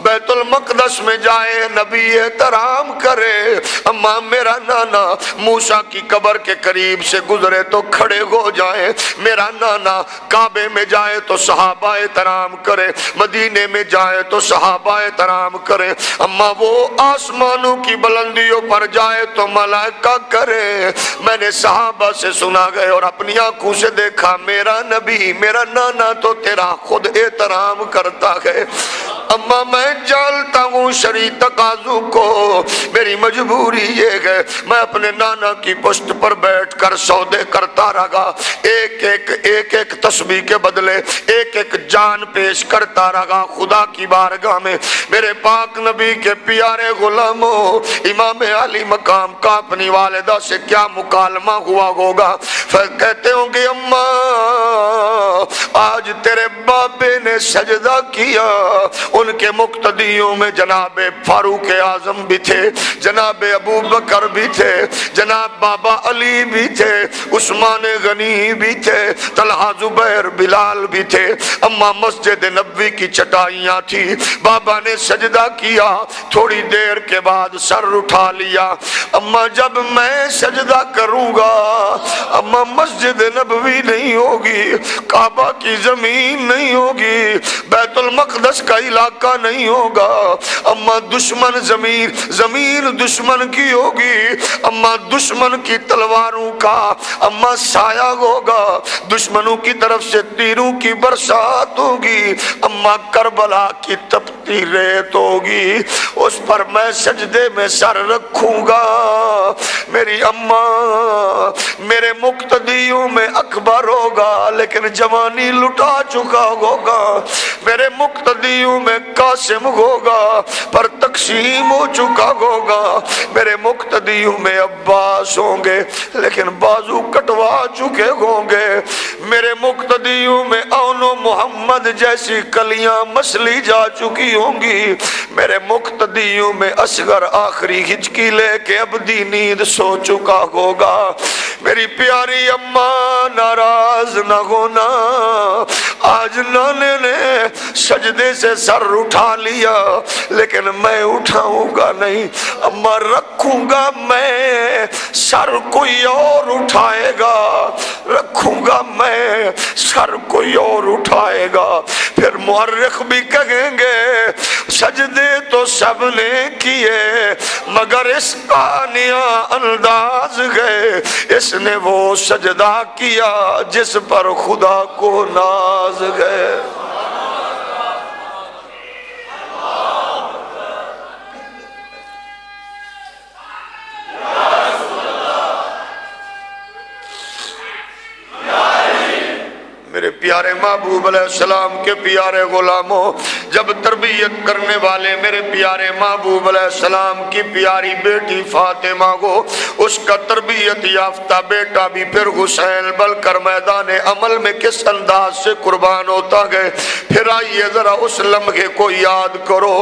A: بیت المقدس میں جائے نبی احترام کرے، اما میرا نانا موسیٰ کی قبر کے قریب سے گزرے تو کھڑے ہو جائیں، میرا نانا کعبے میں جائے تو صحابہ احترام کرے، مدینے میں جائے تو صحابہ احترام کریں. اما وہ آسمانوں کی بلندیوں پر جائے تو ملائکہ کرے. میں نے صحابہ سے سنا گئے اور اپنی آنکھوں سے دیکھا میرا نبی میرا نانا تو تیرا خود احترام کرتا ہے. اما میں جانتا ہوں شرعی تقاضوں کو. میری مجبوری یہ ہے میں اپنے نانا کی پشت پر بیٹھ کر سودے کرتا رہا. ایک ایک تسبیح کے بدلے ایک ایک جان پیش کرتا رہا خدا کی بارگاہ میں. میرے پاک نبی کے پیارے غلاموں امام علی مقام کا اپنی والدہ سے کیا مکالمہ ہوا ہوگا. پھر کہتے ہوں گے اماں آج تیرے بابے نے سجدہ کیا. ان کے مقتدیوں میں جناب فاروق اعظم بھی تھے, جناب ابو بکر بھی تھے, جناب بابا علی بھی تھے, عثمان غنی بھی تھے, طلحہ زبیر بلال بھی تھے. اما مسجد نبوی کی چٹائیاں تھی. بابا نے سجدہ کیا, تھوڑی دیر کے بعد سر اٹھا لیا. اما جب میں سجدہ کروں گا اما مسجد نبوی نہیں ہوگی, کعبہ کی زمین نہیں ہوگی, بیت المقدس کا علاقہ نہیں ہوگا. اما دشمن زمین دشمن کی ہوگی. اما دشمن کی تلواروں کا اما سایہ ہوگا. دشمنوں کی طرف سے تیروں کی برسات ہوگی. اما کربلا کی تپتی ریت ہوگی, اس پر میں سجدے میں سر رکھوں گا. میری اما میرے مقتدیوں میں اکبر ہوگا لیکن جوانی لٹا چکا ہوگا. میرے مقتدیوں میں قاسم ہوگا پر تقسیم ہو چکا ہوگا. میرے مقتدیوں میں عباس ہوں گے لیکن بازو کٹوا چکے ہوں گے. میرے مقتدیوں میں اون و محمد جیسی کلیاں مسلی جا چکی ہوں گی. میرے مقتدیوں میں اصغر آخری ہچکی لے کے ابدی نیند سو چکا ہوگا. میری پیاری اماں ناراض نہ ہونا, آج نانے نے سجدے سے سر اٹھا لیا لیکن میں اٹھاؤں گا نہیں. اما رکھوں گا میں, سر کوئی اور اٹھائے گا. رکھوں گا میں, سر کوئی اور اٹھائے گا. پھر مورخ بھی کہیں گے سجدے تو سب نے کیے مگر اس کا نیا انداز ہے. اس نے وہ سجدہ کیا جس پر خدا کو ناز ہے. میرے پیارے محبوب علیہ السلام کے پیارے غلاموں, جب تربیت کرنے والے میرے پیارے محبوب علیہ السلام کی پیاری بیٹی فاطمہ کو اس کا تربیت یافتہ بیٹا بھی پھر حسین بل کر میدان عمل میں کس انداز سے قربان ہوتا گئے. پھر آئیے ذرا اس لمحے کو یاد کرو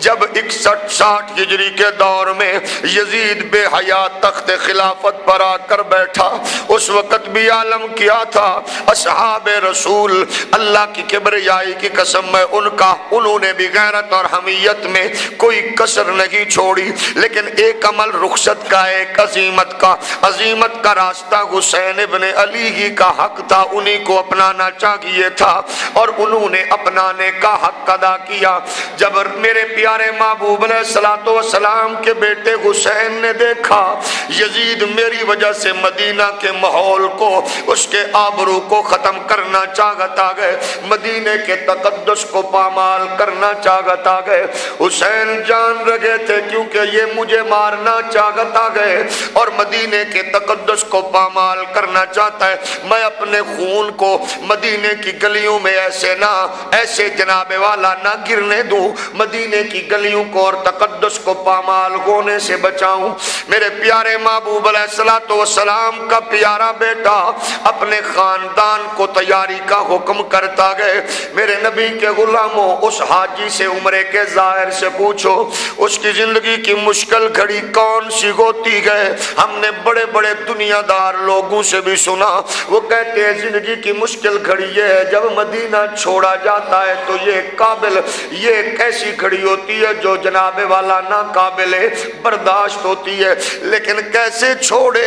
A: جب 61-60 ہجری کے دور میں یزید بے حیات تخت خلافت پر آ کر بیٹھا. اس وقت بھی عالم کیا تھا, اصحاب رسول اللہ کی کبریائی کی قسم میں انہوں نے بھی غیرت اور حمیت میں کوئی کسر نہیں چھوڑی. لیکن ایک عمل رخصت کا, ایک عظیمت کا راستہ حسین ابن علی ہی کا حق تھا, انہی کو اپنانا چاہیے تھا اور انہوں نے اپنانے کا حق ادا کیا. جب میرے پیارے محبوب علیہ السلام کے بیٹے حسین نے دیکھا یزید میری وجہ سے مدینہ کے ماحول کو, اس کے آبرو کو ختم کرنا چاہتا گئے, مدینے کے تقدس کو پامال کرنا چاہتا گئے. حسین جان رہے تھے کیونکہ یہ مجھے مارنا چاہتا گئے اور مدینے کے تقدس کو پامال کرنا چاہتا ہے. میں اپنے خون کو مدینے کی گلیوں میں ایسے جناب والا نہ گرنے دوں, مدینے کی گلیوں کو اور تقدس کو پامال ہونے سے بچاؤں. میرے پیارے محبوب علیہ السلام کا پیارا بیٹا اپنے خاندان کو تیاری کا حکم کرتا گئے. میرے نبی کے غلاموں اس حاجی سے عمرے کے ظاہر سے پوچھو, اس کی زندگی کی مشکل گھڑی کون سی ہوتی ہے؟ ہم نے بڑے بڑے دنیا دار لوگوں سے بھی سنا، وہ کہتے ہیں زندگی کی مشکل گھڑی یہ ہے جب مدینہ چھوڑا جاتا ہے تو یہ ایک ایسی گھڑی ہوتی ہے جو جناب والا ناقابل برداشت ہوتی ہے۔ لیکن کیسے چھوڑے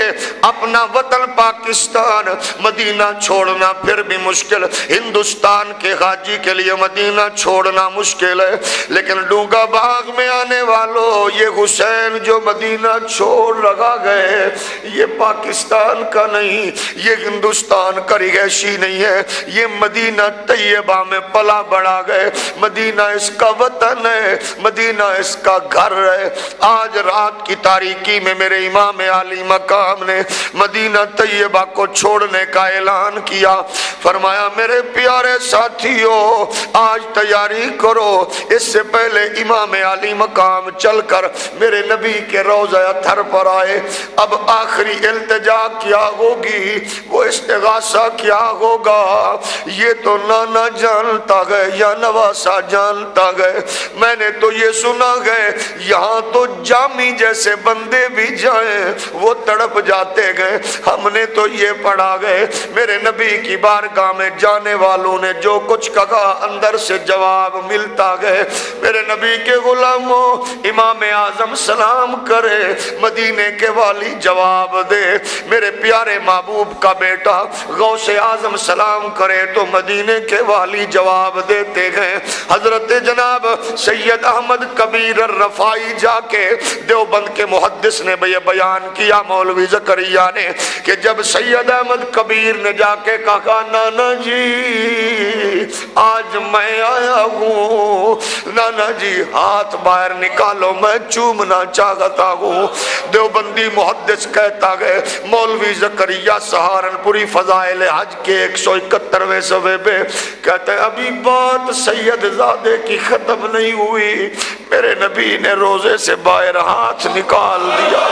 A: اپنا وطن پاکستان، مدینہ چھوڑنا پھر بھی مشکل، ہندوستان کے حاجی کے لیے مدینہ چھوڑنا مشکل ہے، لیکن ڈونگا باغ میں آنے والوں یہ حسین جو مدینہ چھوڑ رہا گئے یہ پاکستان کا نہیں، یہ ہندوستان کا رہائشی نہیں ہے، یہ مدینہ طیبہ میں پلا بڑھا گئے، مدینہ اس کا وطن ہے، مدینہ اس کا گھر ہے۔ آج رات کی تاریکی میں میرے امام عالی مقام نے مدینہ طیبہ کو چھوڑنے کا اعلان کیا، فرمایا میرے پیارے ساتھیوں آج تیاری کرو، اس سے پہلے امام عالی مقام چل کر میرے نبی کے روضہ اطہر پر آئے، اب آخری التجا کیا ہوگی، وہ استغاثہ کیا ہوگا، یہ تو نانا جانتا گئے یا نواسا جانتا گئے، میں نے تو یہ سنا گئے یہاں تو جامی جیسے بندے بھی جائیں وہ تڑپ جاتے گئے، ہم نے تو یہ پڑھا گئے میرے نبی کی بارگاہ میں جانے والوں نے جو کچھ کہا اندر سے جواب ملتا گئے۔ میرے نبی کے غلاموں امام اعظم سلام کرے، مدینے کے والی جواب دے، میرے پیارے محبوب کا بیٹا غوث اعظم سلام کرے تو مدینے کے والی جواب دیتے ہیں۔ حضرت جناب سید احمد کبیر الرفائی جا کے دیوبند کے محدث نے یہ بیان کیا مولوی زکریا نے کہ جب سید احمد کبیر نے جا کے کہا نانا جی آج میں آیا ہوں، نانا جی ہاتھ باہر نکالو میں چومنا چاہتا ہوں، دیوبندی محدث کہتا گئے مولوی زکریا سہارنپوری فضائل حج کے 171ویں صفحے پہ کہتے ہیں ابھی بات سید زادے کی ختم نہیں ہوئی، میرے نبی نے روزے سے باہر ہاتھ نکال دیا۔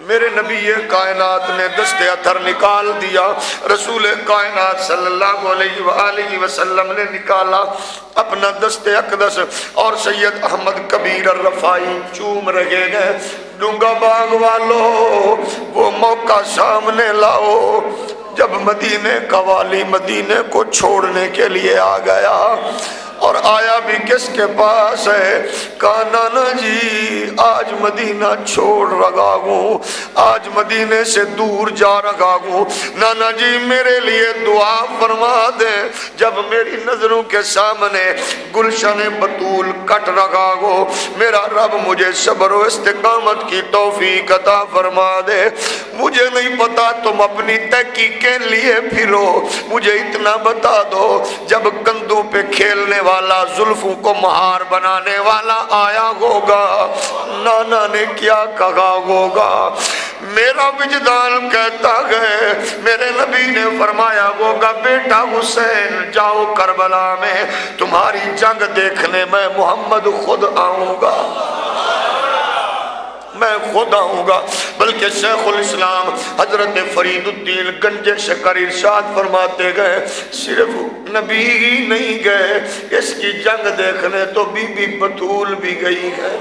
A: میرے نبی کائنات نے دست اطہر نکال دیا، رسول کائنات صلی اللہ علیہ وآلہ وسلم نے نکالا اپنا دست اقدس اور سید احمد کبیر الرفائی چوم رہے گئے۔ ڈونگا باغ والو وہ موقع سامنے لاؤ جب مدینے کا والی مدینے کو چھوڑنے کے لیے آ گیا، اور آیا بھی کس کے پاس ہے؟ کہا نانا جی آج مدینہ چھوڑ رہا ہوں، آج مدینے سے دور جا رہا ہوں، نانا جی میرے لیے دعا فرما دے، جب میری نظروں کے سامنے گلشن بطول کٹ رہا ہو میرا رب مجھے صبر و استقامت کی توفیق عطا فرما دے۔ مجھے نہیں پتا تم اپنی تحقیق کے لیے پھرو، مجھے اتنا بتا دو جب کندھوں پہ کھیلنے والا زلفوں کو مہار بنانے والا آیا ہوگا نانا نے کیا کہا ہوگا؟ میرا وجدان کہتا ہے میرے نبی نے فرمایا ہوگا بیٹا حسین جاؤ کربلا میں تمہاری جنگ دیکھنے میں محمد خود آؤں گا، میں خود آؤں گا۔ بلکہ شیخ الاسلام حضرت فرید الدین گنج شکر ارشاد فرماتے گئے صرف نبی ہی نہیں گئے، اس کی جنگ دیکھنے تو بی بی بطول بھی گئی ہے،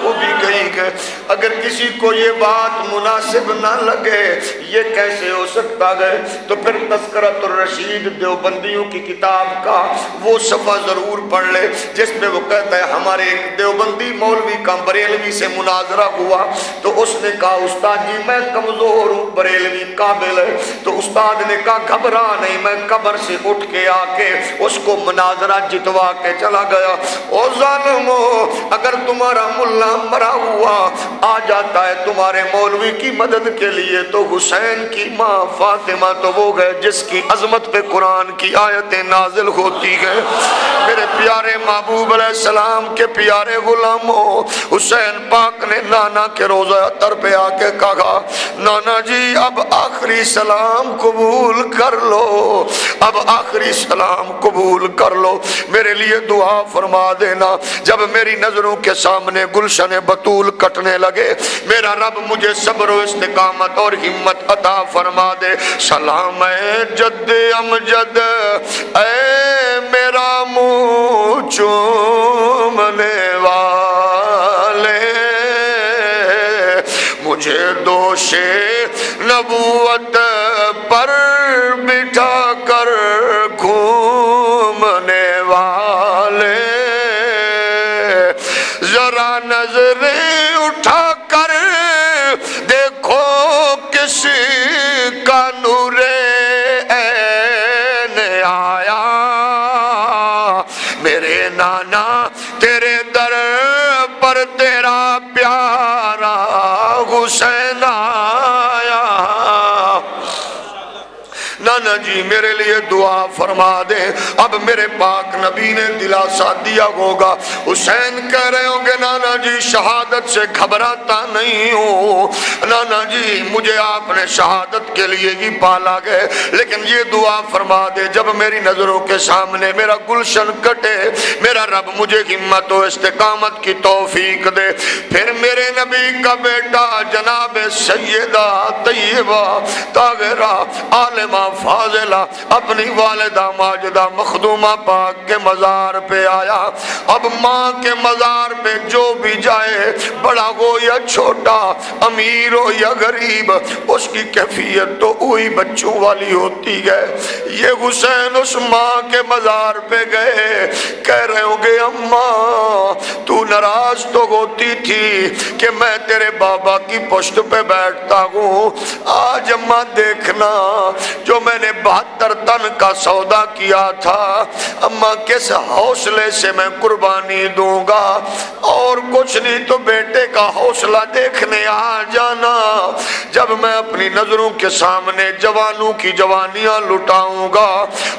A: وہ بھی گئی ہے۔ اگر کسی کو یہ بات مناسب نہ لگے یہ کیسے ہو سکتا ہے تو پھر تذکرۃ الرشید دیوبندیوں کی کتاب کا وہ صفحہ ضرور پڑھ لے جس میں وہ کہتا ہے ہمارے ایک دیوبندی مولوی کا بریلوی سے مناظرہ ہوا تو اس نے کہا استاد جی میں کمزور ہوں، بریلوی قابل ہے، تو استاد نے کہا گھبرا نہیں، میں قبر سے اٹھ کے آ کے اس کو مناظرہ جتوا کے چلا گیا۔ او ظالمو اگر تمہارا ملا مرا ہوا آ جاتا ہے تمہارے مولوی کی مدد کے لیے تو حسین کی ماں فاطمہ تو وہ ہے جس کی عظمت پہ قرآن کی آیتیں نازل ہوتی ہیں۔ میرے پیارے محبوب علیہ السلام کے پیارے غلاموں حسین پاک نے نانا کے روضہ اطہر پہ آ کے کہا نانا جی اب آخری سلام قبول کر لو، اب آخری سلام قبول کر لو، میرے لیے دعا فرما دینا۔ جب میری نظروں کے سامنے گلشن گلشن بطول کٹنے لگے۔ میرا رب مجھے صبر و استقامت اور ہمت عطا فرما دے۔ سلام اے جد امجد، اے میرا منہ چومنے والے، مجھے دوش نبوت پر بٹھا کر گھومنے والے، ذرا نظریں اٹھا کر دیکھو کسی کا نور عین آیا، میرے نانا تیرے در پر تیرا پیارا حسین آیا۔ نانا جی میرے لیے دعا فرما دیں۔ اب میرے پاک نبی نے دلاسا دیا ہوگا، حسین کہہ رہے ہوں گے نانا جی شہادت سے گھبراتا نہیں ہوں، نانا جی مجھے آپ نے شہادت کے لیے ہی پالا گئے، لیکن یہ دعا فرما دے جب میری نظروں کے سامنے میرا گلشن کٹے، میرا رب مجھے ہمت و استقامت کی توفیق دے، پھر میرے نبی کا بیٹا جناب سیدہ طیبہ طاہرہ عالمہ فاضلہ اپنی والدہ ماجدہ مخدومہ پاک کے مزار پہ آیا۔ اب ماں کے مزار پہ جو بھی جائے، بڑا ہو یا چھوٹا، امیر ہو یا غریب، اس کی کیفیت تو وہی بچوں والی ہوتی ہے۔ یہ حسین اس ماں کے مزار پہ گئے، کہہ رہے ہوں گے اماں تو ناراض تو ہوتی تھی کہ میں تیرے بابا کی پشت پہ بیٹھتا ہوں، آج اماں دیکھنا جو میں نے 72 تن کا سودا کیا تھا، اماں کس حوصلے سے میں قربانی دوں گا، اور کچھ نہیں تو بیٹے کا حوصلہ دیکھنے آ جانا، جب میں اپنی نظروں کے سامنے جوانوں کی جوانیاں لٹاؤں گا،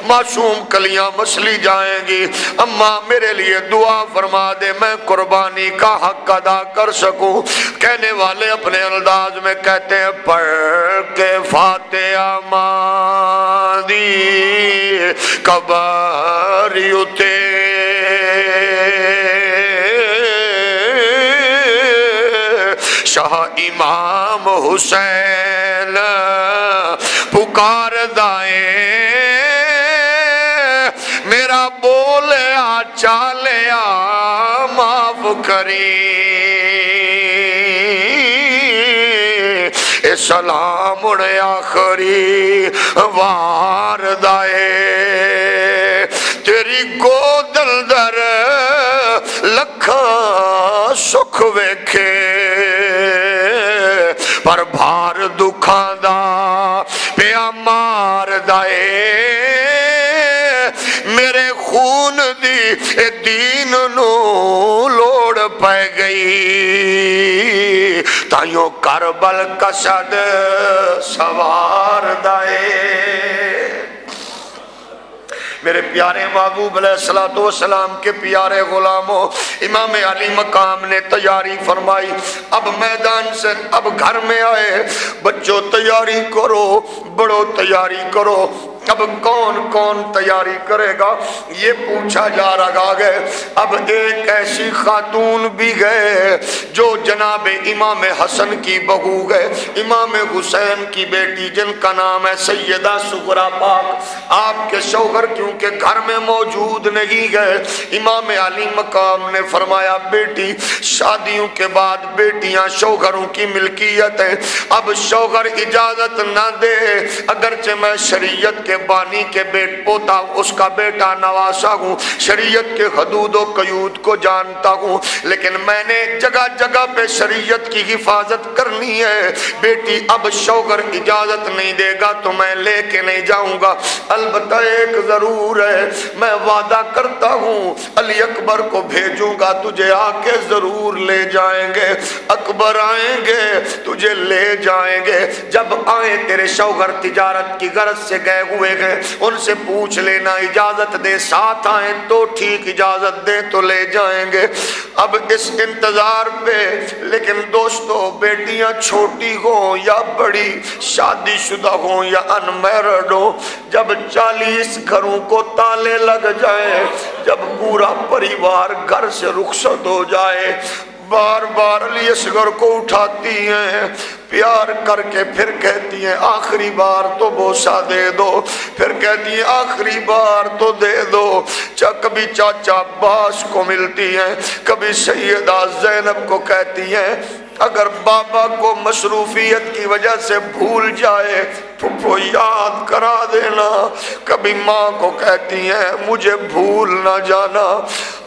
A: معصوم کلیاں مسلی جائیں گی، اماں میرے لیے دعا فرما دے میں قربانی کا حق ادا کر سکوں۔ کہنے والے اپنے انداز میں کہتے ہیں پڑھ کے فاتحہ ماں دی قبری اتے شاہ امام حسین پکار دائیں، میرا بولیا چالیا معاف کری، سلام اڑے آخری وار دائے، تیری گود اندر لکھاں سکھ ویکھے، پر بھار دکھاں دا پیا مار دائے، میرے خون دی اے دین نو لوڑ پہ گئی، تائیوں کربل کسد سوار دائے۔ میرے پیارے محبوب علیہ السلام کے پیارے غلاموں، امام علی مقام نے تیاری فرمائی، اب میدان سے اب گھر میں آئے، بچوں تیاری کرو، بڑو تیاری کرو، اب کون کون تیاری کرے گا یہ پوچھا جا رہا ہے۔ اب ایک ایسی خاتون بھی گئے جو جناب امام حسن کی بہو گئے، امام حسین کی بیٹی جن کا نام ہے سیدہ سغرا پاک، آپ کے شوہر کیونکہ گھر میں موجود نہیں گئے، امام علی مقام نے فرمایا بیٹی شادیوں کے بعد بیٹیاں شوہروں کی ملکیت ہیں، اب شوہر اجازت نہ دے، اگرچہ میں شریعت کے بانی کے بیٹ پوتا اس کا بیٹا نواسا ہوں، شریعت کے حدود و قیود کو جانتا ہوں، لیکن میں نے جگہ جگہ پہ شریعت کی حفاظت کرنی ہے، بیٹی اب شوہر اجازت نہیں دے گا تو میں لے کے نہیں جاؤں گا، البتہ ایک ضرور ہے، میں وعدہ کرتا ہوں علی اکبر کو بھیجوں گا، تجھے آ کے ضرور لے جائیں گے، اکبر آئیں گے تجھے لے جائیں گے، جب آئیں تیرے شوہر تجارت کی غرض سے گئے ہوئے گئے، ان سے پوچھ لینا اجازت دے، ساتھ آئیں تو ٹھیک، اجازت دے تو لے جائیں گے۔ اب اس انتظار پہ، لیکن دوستو بیٹیاں چھوٹی ہوں یا بڑی، شادی شدہ ہوں یا انمیرڈ ہوں، جب 40 گھروں کو تالے لگ جائیں، جب پورا پریوار گھر سے رخصت ہو جائے، بار بار علی اصغر کو اٹھاتی ہیں، پیار کر کے پھر کہتی ہیں آخری بار تو بوسہ دے دو، پھر کہتی ہیں آخری بار تو دے دو۔ کبھی چاچا عباس کو ملتی ہیں، کبھی سیدہ زینب کو کہتی ہیں اگر بابا کو مصروفیت کی وجہ سے بھول جائے پھپھو یاد کرا دینا۔ کبھی ماں کو کہتی ہیں مجھے بھول نہ جانا۔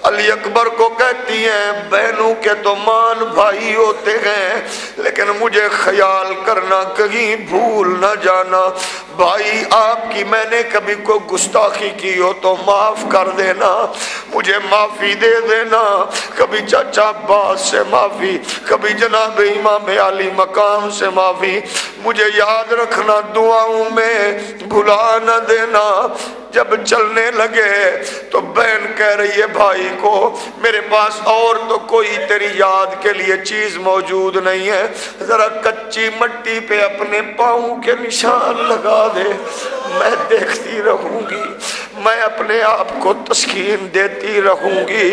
A: علی اکبر کو کہتی ہیں بہنوں کے تو مان بھائی ہوتے ہیں لیکن مجھے خیال کرنا کہیں بھول نہ جانا۔ بھائی آپ کی میں نے کبھی کوئی گستاخی کی ہو تو معاف کر دینا، مجھے معافی دے دینا۔ کبھی چچا عباس سے معافی، کبھی جناب امام علی مقام سے معافی، مجھے یاد رکھنا دعاؤں میں بھلا نہ دینا۔ جب چلنے لگے تو بہن کہہ رہی ہے بھائی کو میرے پاس اور تو کوئی تیری یاد کے لیے چیز موجود نہیں ہے، ذرا کچی مٹی پہ اپنے پاؤں کے نشان لگا دے، میں دیکھتی رہوں گی، میں اپنے آپ کو تسکین دیتی رہوں گی،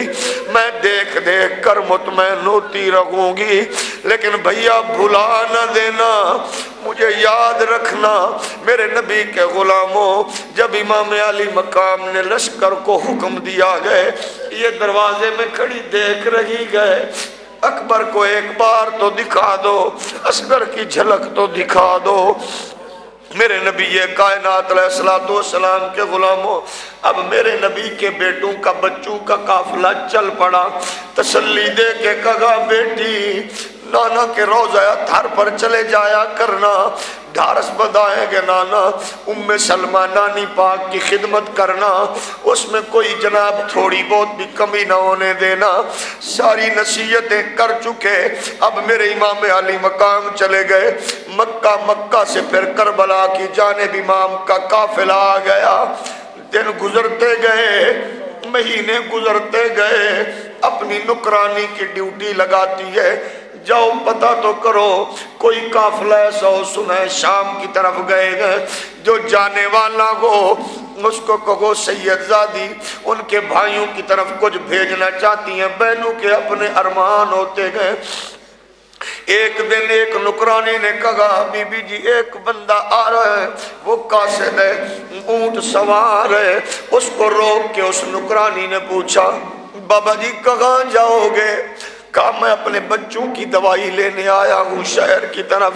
A: میں دیکھ دیکھ کر مطمئن ہوتی رہوں گی، لیکن بھیا بھلا نہ دینا، مجھے یاد رکھنا۔ میرے نبی کے غلاموں جب امام علی مقام نے لشکر کو حکم دیا گئے، یہ دروازے میں کھڑی دیکھ رہی گئے اکبر کو ایک بار تو دکھا دو، اصغر کی جھلک تو دکھا دو۔ میرے نبی کائنات علیہ السلام کے غلاموں اب میرے نبی کے بیٹوں کا بچوں کا قافلہ چل پڑا۔ تسلی دے کے کہا بیٹی نانا کے روضہ اطہر پر چلے جایا کرنا، ڈھارس بدائیں گے نانا، ام سلمہ نانی پاک کی خدمت کرنا، اس میں کوئی جناب تھوڑی بہت بھی کمی نہ ہونے دینا۔ ساری نصیحتیں کر چکے، اب میرے امام علی مقام چلے گئے۔ مکہ سے پھر کربلا کی جانب امام کا قافلہ آ گیا۔ دن گزرتے گئے، مہینے گزرتے گئے، اپنی نکرانی کی ڈیوٹی لگاتی ہے، جاؤ پتہ تو کرو کوئی قافلہ ایسا ہو، سنیں شام کی طرف گئے جو جانے والا ہو اس کو کہو سید زادی ان کے بھائیوں کی طرف کچھ بھیجنا چاہتی ہیں، بہنوں کے اپنے ارمان ہوتے گئے۔ ایک دن ایک نکرانی نے کہا بی بی جی ایک بندہ آ رہا ہے، وہ قاصد ہے، اونٹ سوار ہے۔ اس کو روک کے اس نکرانی نے پوچھا بابا جی کہاں جاؤ گے؟ کہا میں اپنے بچوں کی دوائی لینے آیا ہوں شہر کی طرف۔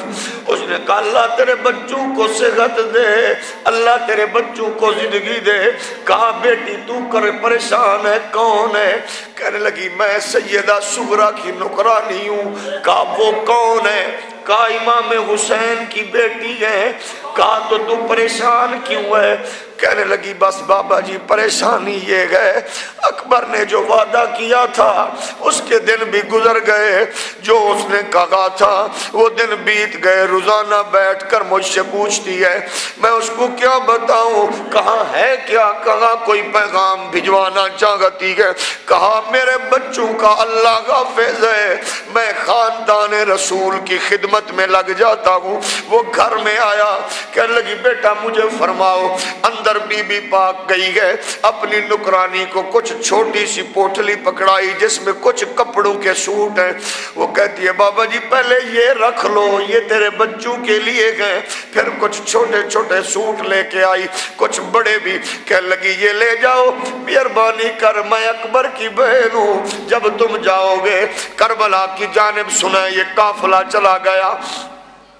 A: اس نے کہا اللہ تیرے بچوں کو صحت دے، اللہ تیرے بچوں کو زندگی دے۔ کہا بیٹی تو کر پریشان ہے، کون ہے؟ کہنے لگی میں سیدہ صغرا کی نکرانی ہوں۔ کہا وہ کون ہے؟ کہا امام حسین کی بیٹی ہے۔ کہا تو پریشان کیوں ہے؟ کہنے لگی بس بابا جی پریشانی یہ ہے اکبر نے جو وعدہ کیا تھا اس کے دن بھی گزر گئے، جو اس نے کہا تھا وہ دن بیت گئے۔ روزانہ بیٹھ کر مجھ سے پوچھتی ہے میں اس کو کیا بتاؤں؟ کہاں ہے کیا؟ کہاں کوئی پیغام بھجوانا چاہتی ہے؟ کہا میرے بچوں کا اللہ کا فیض ہے، میں خاندان رسول کی خدمت میں لگ جاتا ہوں۔ وہ گھر میں آیا، کہنے لگی بیٹا مجھے فرماؤ۔ اندر بی بی پاک گئی ہے، اپنی نکرانی کو کچھ چھوٹی سی پوٹلی پکڑائی جس میں کچھ کپڑوں کے سوٹ ہیں۔ وہ کہتی ہے بابا جی پہلے یہ رکھ لو، یہ تیرے بچوں کے لیے گئے۔ پھر کچھ چھوٹے چھوٹے سوٹ لے کے آئی، کچھ بڑے بھی۔ کہنے لگی یہ لے جاؤ، مہربانی کر میں اکبر کی بہن ہوں، جب تم جاؤ گے کربلا کی جانب سنا یہ قافلہ چلا گیا،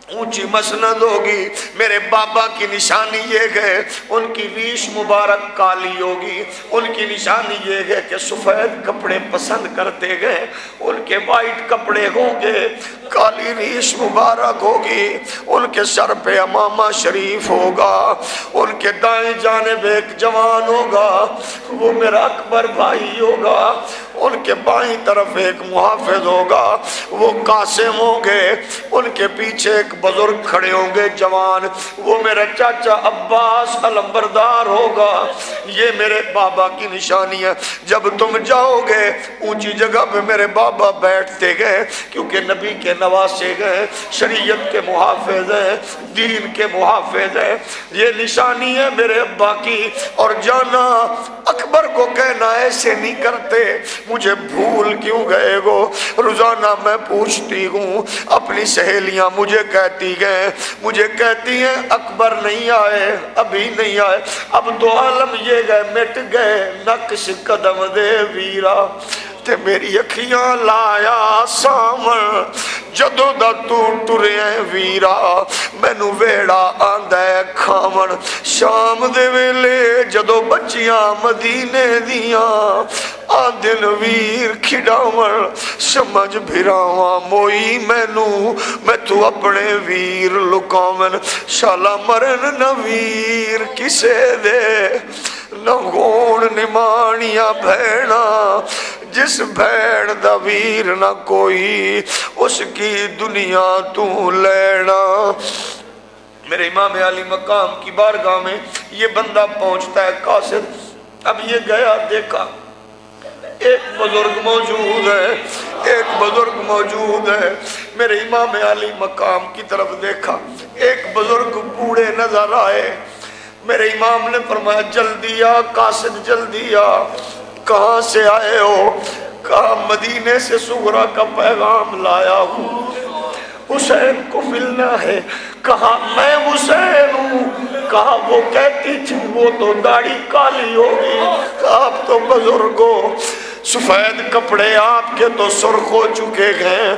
A: اونچی مسند ہوگی، میرے بابا کی نشانی یہ ہے ان کی ریش مبارک کالی ہوگی، ان کی نشانی یہ ہے کہ سفید کپڑے پسند کرتے گئے، ان کے وائٹ کپڑے ہوں گے، کالی ریش مبارک ہوگی، ان کے سر پہ امامہ شریف ہوگا، ان کے دائیں جانب ایک جوان ہوگا وہ میرا اکبر بھائی ہوگا، ان کے بائیں طرف ایک محافظ ہوگا وہ قاسم ہوں گے، ان کے پیچھے ایک بزرگ کھڑے ہوں گے جوان وہ میرا چاچا عباس علمبردار ہوگا۔ یہ میرے بابا کی نشانی ہے۔ جب تم جاؤ گے اونچی جگہ پہ میرے بابا بیٹھتے گئے کیونکہ نبی کے نواسے گئے، شریعت کے محافظ ہیں، دین کے محافظ ہیں، یہ نشانی ہے میرے ابا کی۔ اور جانا اکبر کو کہنا ایسے نہیں کرتے، مجھے بھول کیوں گئے گو؟ روزانہ میں پوچھتی ہوں، اپنی سہیلیاں مجھے کہتی ہیں اکبر نہیں آئے، ابھی نہیں آئے، اب تو عالم یہ گئے مٹ گئے، نقش قدم دے ویرا تے میری اکھیاں لایا سامن، جدوں دا تو ٹرے ویرا مینوں ویڑا آندا ہے کھاون، شام دے ویلے جدوں بچیاں مدینے دیاں آندن ویر کھڈاون، سمجھ بھراواں موئی مینوں میں تو اپنے ویر لکاون، شالا مرن نہ ویر کسے دے، نہ گون نمانیاں بھیڑا، جس بھیڑ دا ویر نہ کوئی اس کی دنیا تو لینا۔ میرے امام علی مقام کی بارگاہ میں یہ بندہ پہنچتا ہے قاصد، اب یہ گیا دیکھا ایک بزرگ موجود ہے، میرے امام علی مقام کی طرف دیکھا، ایک بزرگ بوڑھے نظر آئے، میرے امام نے فرمایا جلدی آ قاصد جلدی آ، کہاں سے آئے ہو؟ کہا مدینے سے صغرا کا پیغام لایا ہوں، حسین کو ملنا ہے۔ کہا میں حسین ہوں؟ کہا وہ کہتی تھی وہ تو داڑھی کالی ہوگی، آپ تو بزرگ ہو، سفید کپڑے آپ کے تو سرخ ہو چکے ہیں،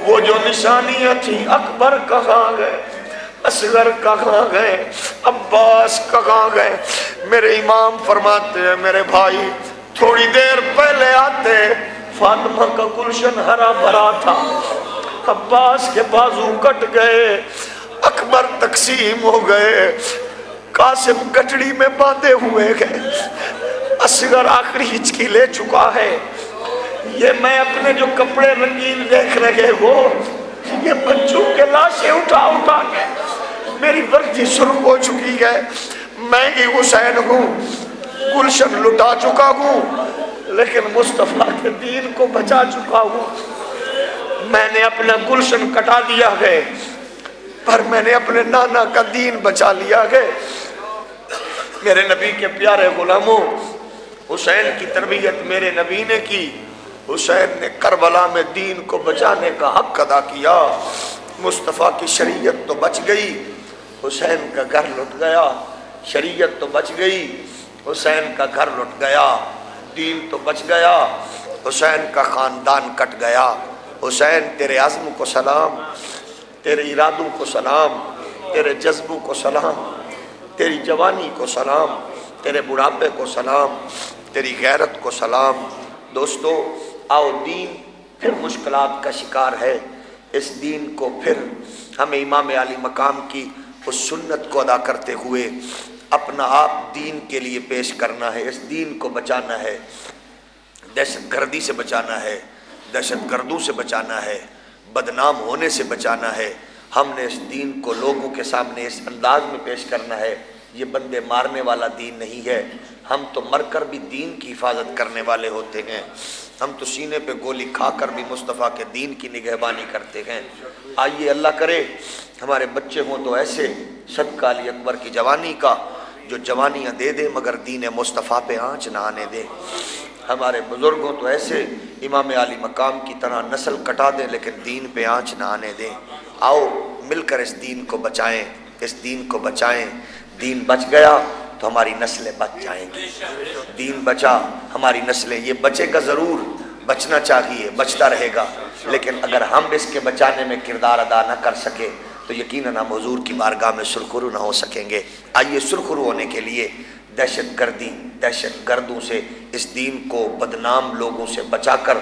A: وہ جو نشانیاں تھی اکبر کہاں گئے، اصغر کہاں گئے، عباس کہاں گئے؟ میرے امام فرماتے ہیں میرے بھائی تھوڑی دیر پہلے آتے فاطمہ کا گلشن ہرا بھرا تھا، عباس کے بازو کٹ گئے، اکبر تقسیم ہو گئے، قاسم گٹڑی میں باندھے ہوئے گئے، اصغر آخری ہچکی لے چکا ہے، یہ میں اپنے جو کپڑے رنگین دیکھ رہے ہو یہ بچوں کے لاشیں اٹھا کے میری وردی سرخ ہو چکی ہے، میں ہی حسین ہوں، گلشن لٹا چکا ہوں لیکن مصطفیٰ کے دین کو بچا چکا ہوں، میں نے اپنا گلشن کٹا دیا ہے پر میں نے اپنے نانا کا دین بچا لیا ہے۔ میرے نبی کے پیارے غلاموں، حسین کی تربیت میرے نبی نے کی، حسین نے کربلا میں دین کو بچانے کا حق ادا کیا، مصطفیٰ کی شریعت تو بچ گئی، حسین کا گھر لٹ گیا، شریعت تو بچ گئی، حسین کا گھر لٹ گیا، دین تو بچ گیا، حسین کا خاندان کٹ گیا۔ حسین تیرے عزم کو سلام، تیرے ارادوں کو سلام، تیرے جذبوں کو سلام، تیری جوانی کو سلام، تیرے بڑھاپے کو سلام، تیری غیرت کو سلام۔ دوستو آؤ، دین پھر مشکلات کا شکار ہے، اس دین کو پھر ہمیں امام علی مقام کی اس سنت کو ادا کرتے ہوئے اپنا آپ دین کے لیے پیش کرنا ہے، اس دین کو بچانا ہے، دہشت گردی سے بچانا ہے، دہشت گردوں سے بچانا ہے، بدنام ہونے سے بچانا ہے۔ ہم نے اس دین کو لوگوں کے سامنے اس انداز میں پیش کرنا ہے، یہ بندے مارنے والا دین نہیں ہے، ہم تو مر کر بھی دین کی حفاظت کرنے والے ہوتے ہیں، ہم تو سینے پہ گولی کھا کر بھی مصطفیٰ کے دین کی نگہبانی کرتے ہیں۔ آئیے اللہ کرے ہمارے بچے ہوں تو ایسے صدقہ علی اکبر کی جوانی کا، جو جوانیاں دے دے مگر دین مصطفیٰ پہ آنچ نہ آنے دے، ہمارے بزرگوں تو ایسے امام علی مقام کی طرح نسل کٹا دیں لیکن دین پہ آنچ نہ آنے دیں۔ آؤ مل کر اس دین کو بچائیں، اس دین کو بچائیں، دین بچ گیا تو ہماری نسلیں بچ جائیں گی، دین بچا ہماری نسلیں، یہ بچے گا ضرور، بچنا چاہیے، بچتا رہے گا، لیکن اگر ہم اس کے بچانے میں کردار ادا نہ کر سکے تو یقیناً ہم حضور کی بارگاہ میں سرخرو نہ ہو سکیں گے۔ آئیے سرخرو ہونے کے لیے دہشت گردی، دہشت گردوں سے، اس دین کو بدنام لوگوں سے بچا کر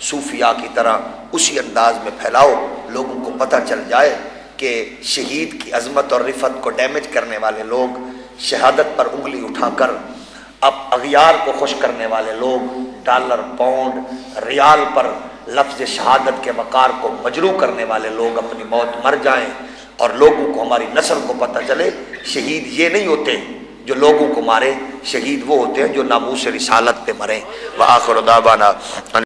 A: صوفیاء کی طرح اسی انداز میں پھیلاؤ، لوگوں کو پتہ چل جائے کہ شہید کی عظمت اور رفعت کو ڈیمیج کرنے والے لوگ، شہادت پر انگلی اٹھا کر اب اغیار کو خوش کرنے والے لوگ، ڈالر، پاؤنڈ، ریال پر لفظ شہادت کے وقار کو مجروح کرنے والے لوگ اپنی موت مر جائیں، اور لوگوں کو، ہماری نسل کو پتہ چلے شہید یہ نہیں ہوتے جو لوگوں کو مارے، شہید وہ ہوتے ہیں جو ناموس رسالت پہ مریں۔ وآخر دعوانا